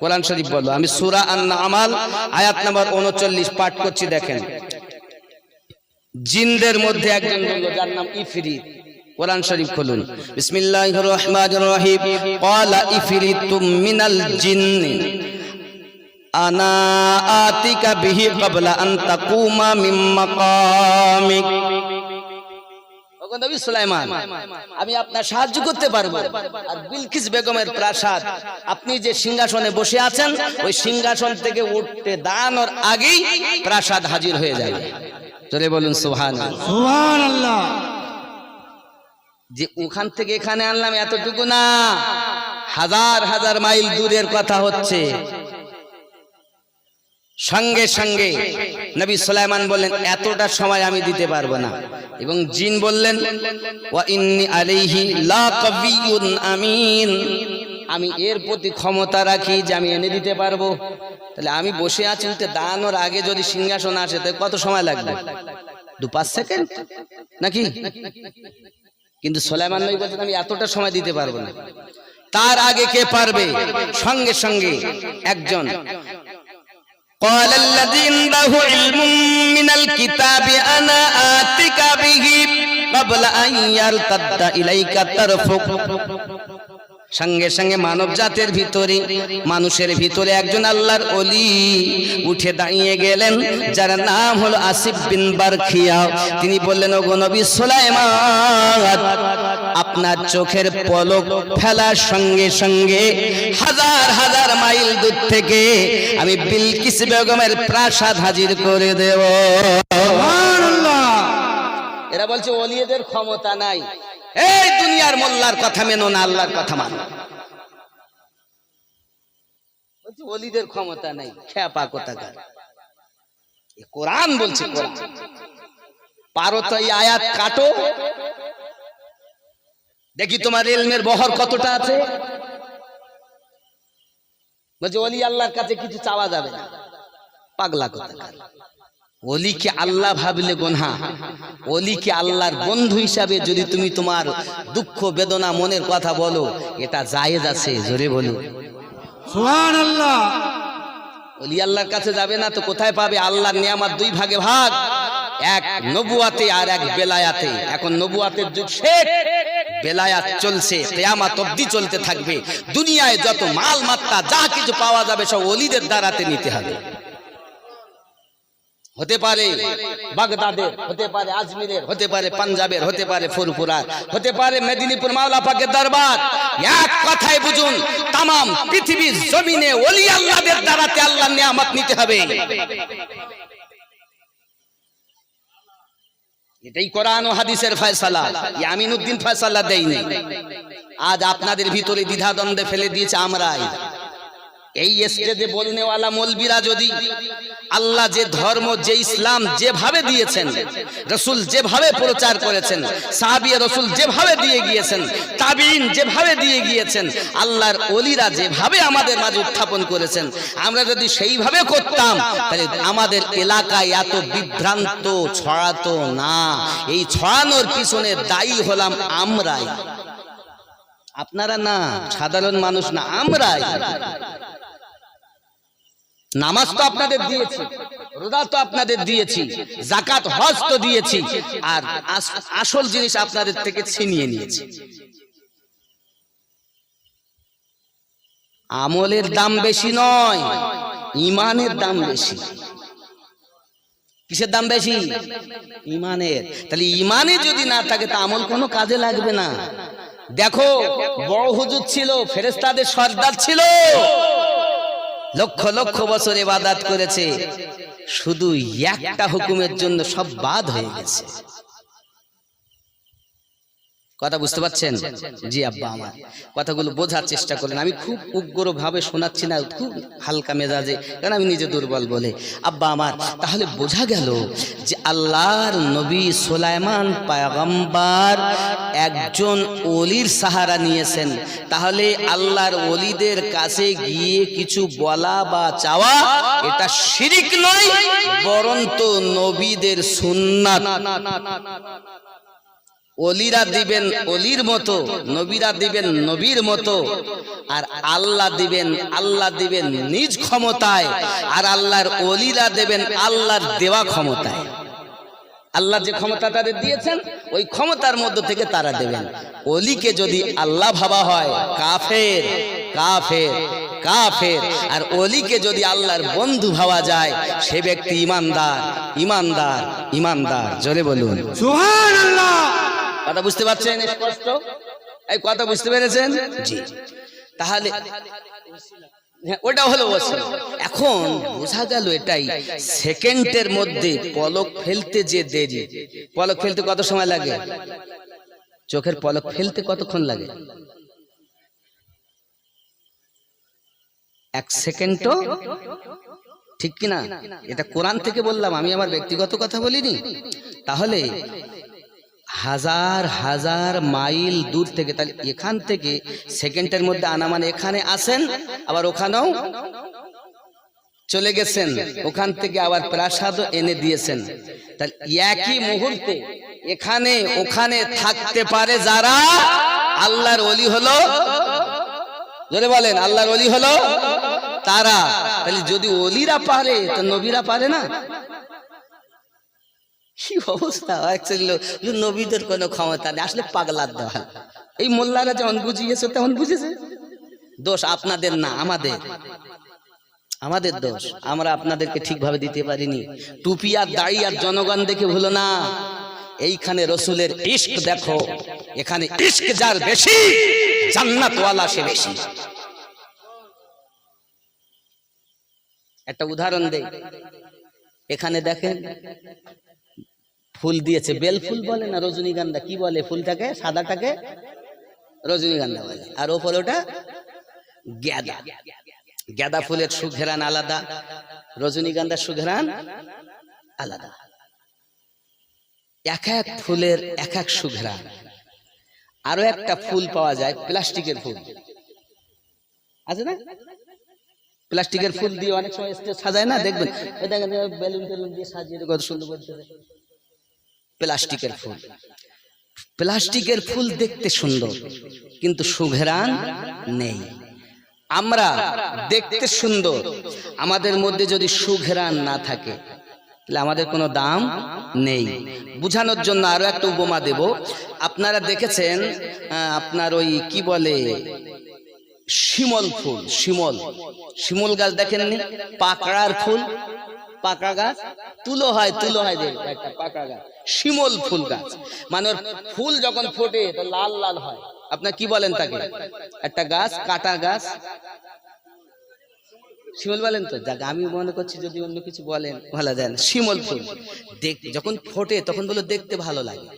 [SPEAKER 1] কোরআন শরীফ বলো, আমি সূরা আন-নামাল আয়াত নাম্বার 39 পাঠ করছি, দেখেন। জিনদের মধ্যে একজন বলল, যার নাম ইফরিত। কোরআন শরীফ খুলুন, বিসমিল্লাহির রহমানির রহিম। ক্বালা ইফরিতুম মিনাল জিন্নি আনা আতিকা বিহি ক্বাবলা আন তাকুমা মিন মাকামিক। ওগো নবী সুলাইমান, আমি আপনার সাহায্য করতে পারবো। আর বিলকিস বেগমের প্রাসাদ, আপনি যে সিংহাসনে বসে আছেন, ওই সিংহাসন থেকে উঠতে দাঁড়ানোর আগেই প্রাসাদ হাজির হয়ে যাবে। জোরে বলুন সুবহানাল্লাহ।
[SPEAKER 2] সুবহানাল্লাহ।
[SPEAKER 1] যে ওখান থেকে এখানে আনলাম এতটুকু না, হাজার হাজার মাইল দূরের কথা হচ্ছে। সঙ্গে সঙ্গে নবী সুলাইমান বললেন এতটা সময় আমি দিতে পারবো না। এবং জিন বললেন ওয়া ইন্নী আলাইহি লা কাবিয়ুন আমিন, আমি এর প্রতি ক্ষমতা রাখি যে আমি এনে দিতে পারবো। তাহলে আমি বসে আছি, উঠে দাঁড়ানোর আগে যদি সিংহাসন আসে তাহলে কত সময় লাগবে? 2-5 সেকেন্ড নাকি? কিন্তু সুলাইমান নবী বলছেন আমি এতটা সময় দিতে পারবো না। তার আগে কে পারবে? সঙ্গে সঙ্গে একজন قال الذي عنده علم من الكتاب انا آتيك به قبل ان يرتد اليك طرفك সঙ্গে সঙ্গে মানব জাতের ভিতরে, মানুষের ভিতরে একজন আল্লাহর ওলি উঠে দাঁড়িয়ে গেলেন, যার নাম হলো আসিফ বিন বারখিয়া। তিনি বললেন, ওগো নবী সুলাইমান, আপনার চোখের পলক ফেলার সঙ্গে সঙ্গে হাজার হাজার মাইল দূর থেকে আমি বিলকিস বেগমের প্রাসাদ হাজির করে দেব।
[SPEAKER 2] সুবহানাল্লাহ।
[SPEAKER 1] এরা বলছে ওলিদের ক্ষমতা নাই। এই দুনিয়ার মোল্লার কথা মেনো না, আল্লাহর কথা মানো। বলছে ওলিদের ক্ষমতা নাই, খেপা কোথাকার। কোরআন বলছে, কোরআন পারো তো এই আয়াত কাটো, দেখি তোমার ইলমের বহর কতটা আছে। বলছে ওলি আল্লাহর কাছে কিছু চাওয়া যাবে না, পাগলা কোথাকার। ওলিকে আল্লাহ ভাবলে গুনাহ, ওলিকে আল্লাহর বন্ধু হিসাবে যদি তুমি তোমার দুঃখ বেদনা মনের কথা বলো, এটা জায়েজ আছে, জোরে বলো
[SPEAKER 2] সুবহানাল্লাহ।
[SPEAKER 1] ওলি আল্লাহর কাছে যাবে না তো কোথায় পাবে? আল্লাহর নিয়ামত দুই ভাগে ভাগ, এক নবুয়াতে আর এক বেলায়াতে। এখন নবুয়াতের যুগ শেষ, বেলায়াত চলছে, কিয়ামত অবধি চলতে থাকবে। দুনিয়ায় যত মাল মাত্তা যা কিছু পাওয়া যাবে সব ওলিদের দ্বারাতে নিতে হবে। হতে পারে বাগদাদের, হতে পারে আজমিরের, হতে পারে পাঞ্জাবের, হতে পারে ফুরফুরার, হতে পারে মেদিনীপুর মাওলা পাকের দরবার। এক কথায় বুঝুন, তামাম পৃথিবীর জমিনে ওলি আল্লাহদের দ্বারাতে আল্লাহর নিয়ামত নিতে হবে। এটাই কোরআন ও হাদিসের ফয়সালা, আমিনউদ্দিন ফয়সালা দেয়নি। আজ আপনাদের ভিতরে দ্বিধাদ্বন্দ্বে ফেলে দিয়েছে আমরাই। এই স্টেজে বলনেওয়ালা মৌলবীরা যদি আল্লাহ যে ধর্ম, যে ইসলাম যেভাবে দিয়েছেন, রাসূল যেভাবে প্রচার করেছেন, সাহাবী রাসূল যেভাবে দিয়ে গিয়েছেন, তাবিঈন যেভাবে দিয়ে গিয়েছেন, আল্লাহর ওলিরা যেভাবে আমাদের মাঝে উত্থাপন করেছেন, আমরা যদি সেইভাবে করতাম তাহলে আমাদের এলাকায় এত বিভ্রান্ত ছড়াতো না। এই ছড়ানোর পিছনে দায়ী হলাম আমরাই, আপনারা না, সাধারণ মানুষ না, আমরাই। নামাজ তো আপনাদের দিয়েছি, রোজা তো আপনাদের দিয়েছি, যাকাত হজ তো দিয়েছি, আর আসল জিনিস আপনাদের থেকে ছিনিয়ে নিয়েছি। আমলের দাম বেশি নয়, ঈমানের দাম বেশি। কিসের দাম বেশি? ঈমানের। তাহলে ঈমানে যদি না থাকে তা আমল কোনো কাজে লাগবে না। দেখো, বড় হুজুর ছিল, ফেরেশতাদের সর্দার ছিল, লক্ষ লক্ষ বছর ইবাদত করেছে, শুধু একটা হুকুমের জন্য সব বাদ হয়ে গেছে। কথা বুঝতে পারছেন? জি আব্বা, আমার কথাগুলো বোঝার চেষ্টা করেন। আমি খুব উগ্র ভাবে শোনাচ্ছি না, খুব হালকা মেজাজে, কারণ আমি নিজে দুর্বল বলে। আব্বা আমার, তাহলে বোঝা গেল যে আল্লাহর নবী সুলাইমান পয়গম্বর একজন ওলির সাহারা নিয়েছেন। তাহলে আল্লাহর ওলিদের কাছে গিয়ে কিছু বলা বা চাওয়া এটা শিরিক নয়, বরঞ্চ নবীদের সুন্নাত। ওলিরা দিবেন ওলির মতো, নবীরা দিবেন নবীর মতো, আর আল্লাহ দিবেন নিজ ক্ষমতায়, আর আল্লাহর ওলিরা দেবেন আল্লাহর দেওয়া ক্ষমতায়। আল্লাহ যে ক্ষমতা তাদের দিয়েছেন ওই ক্ষমতার মধ্য থেকে তারা দেবেন। ওলিকে যদি আল্লাহ ভাবা হয়, কাফের কাফের কাফের। আর ওলিকে যদি আল্লাহর বন্ধু ভাবা যায়, সে ব্যক্তি ইমানদার ইমানদার ইমানদার। জোরে বলুন
[SPEAKER 2] সুবহানাল্লাহ।
[SPEAKER 1] কথা বুঝতে পারছেন? স্পষ্ট এই কথা বুঝতে পেরেছেন? জি। তাহলে হ্যাঁ, ওটা হলো ওয়াসিলা। এখন বোঝা গেল এটাই, সেকেন্ডের মধ্যে পলক ফেলতে যে দেরি। পলক ফেলতে কত সময় লাগে? চোখের পলক ফেলতে কতক্ষণ লাগে? 1 সেকেন্ডও, ঠিক কিনা? এটা কোরআন থেকে বললাম, আমি আমার ব্যক্তিগত কথা বলিনি। তাহলে হাজার হাজার মাইল দূর থেকে, তাহলে এখান থেকে সেকেন্ডের মধ্যে আনা মানে এখানে আসেন, আবার ওখানেও চলে গেছেন, ওখান থেকে আবার প্রাসাদও এনে দিয়েছেন। তাহলে একই মুহূর্তে এখানে ওখানে থাকতে পারে যারা আল্লাহর ওলি হলো, জোরে বলেন আল্লাহর ওলি হলো তারা। তাহলে যদি ওলিরা পারে তো নবীরা পারে না? কি অবস্থা! নবীদের কোনো ক্ষমতা নেই, আসলে পাগলার দেওয়া। এই মোল্লারা যেমন বুঝিয়েছে তেমন বুঝেছে। দোষ আপনাদের না, আমাদের দোষ। আমরা আপনাদেরকে ঠিকভাবে দিতে পারিনি। টুপি আর দাড়ি আর জনগণ দেখে ভুলো না, এইখানে রসুলের ইশক দেখো। এখানে ইশক যার বেশি, জান্নাতওয়ালা সে বেশি। একটা উদাহরণ দেই, এখানে দেখেন ফুল দিয়েছে, বেল ফুল বলে না রজনীগন্ধা, কি বলে ফুলটাকে? সাদাটাকে রজনীগন্ধা বলে, আর ওপরে ওটা গাঁদা। গাঁদা ফুলের সুঘ্রাণ আলাদা, রজনীগন্ধার সুঘ্রাণ আলাদা। এক এক ফুলের এক এক সুঘ্রাণ। আরো একটা ফুল পাওয়া যায়, প্লাস্টিকের ফুল আছে না? প্লাস্টিকের ফুল দিয়ে অনেক সময় স্টেজ সাজায় না, দেখবেন বেলুন টেলুন দিয়ে সাজিয়ে কত সুন্দর করতে। প্লাস্টিকের ফুল, প্লাস্টিকের ফুল দেখতে সুন্দর কিন্তু সুঘ্রাণ নেই। আমরা দেখতে সুন্দর, আমাদের মধ্যে যদি সুঘ্রাণ না থাকে তাহলে আমাদের কোনো দাম নেই। বুঝানোর জন্য আরো একটা উপমা দেব। আপনারা দেখেছেন আপনার ওই কি বলে শিমল ফুল, শিমল গাছ দেখেননি? পাকড়ার ফুল, পাকড়া গাছ, তুলো হয় যে একটা পাকড়া গাছ, শিমল ফুল গাছ। মানে ওর ফুল যখন ফোটে তো লাল লাল হয়। আপনার কি বলেন তাকে? একটা গাছ, কাটা গাছ, শিমল বলেন তো? যাক, আমি মনে করছি যদি অন্য কিছু বলেন ভালো যায় না। শিমল ফুল যখন ফোটে তখন বলে দেখতে ভালো লাগে,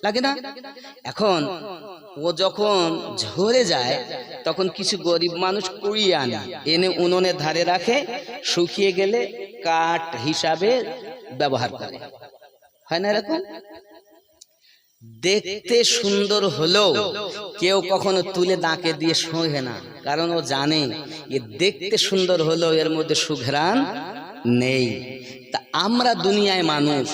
[SPEAKER 1] লাগে না? এখন ও যখন ঝরে যায় তখন কিছু গরিব মানুষ কুড়িয়ে আনে, এনে উনুনের ধারে রাখে, শুকিয়ে গেলে কাঠ হিসাবে ব্যবহার করে, হয় না এরকম? দেখতে সুন্দর হলেও কেউ কখনো তুলে দাঁকে দিয়ে শোহে না, কারণ ও জানে এ দেখতে সুন্দর হলেও এর মধ্যে সুঘ্রাণ নেই। তা আমরা দুনিয়ায় মানুষ,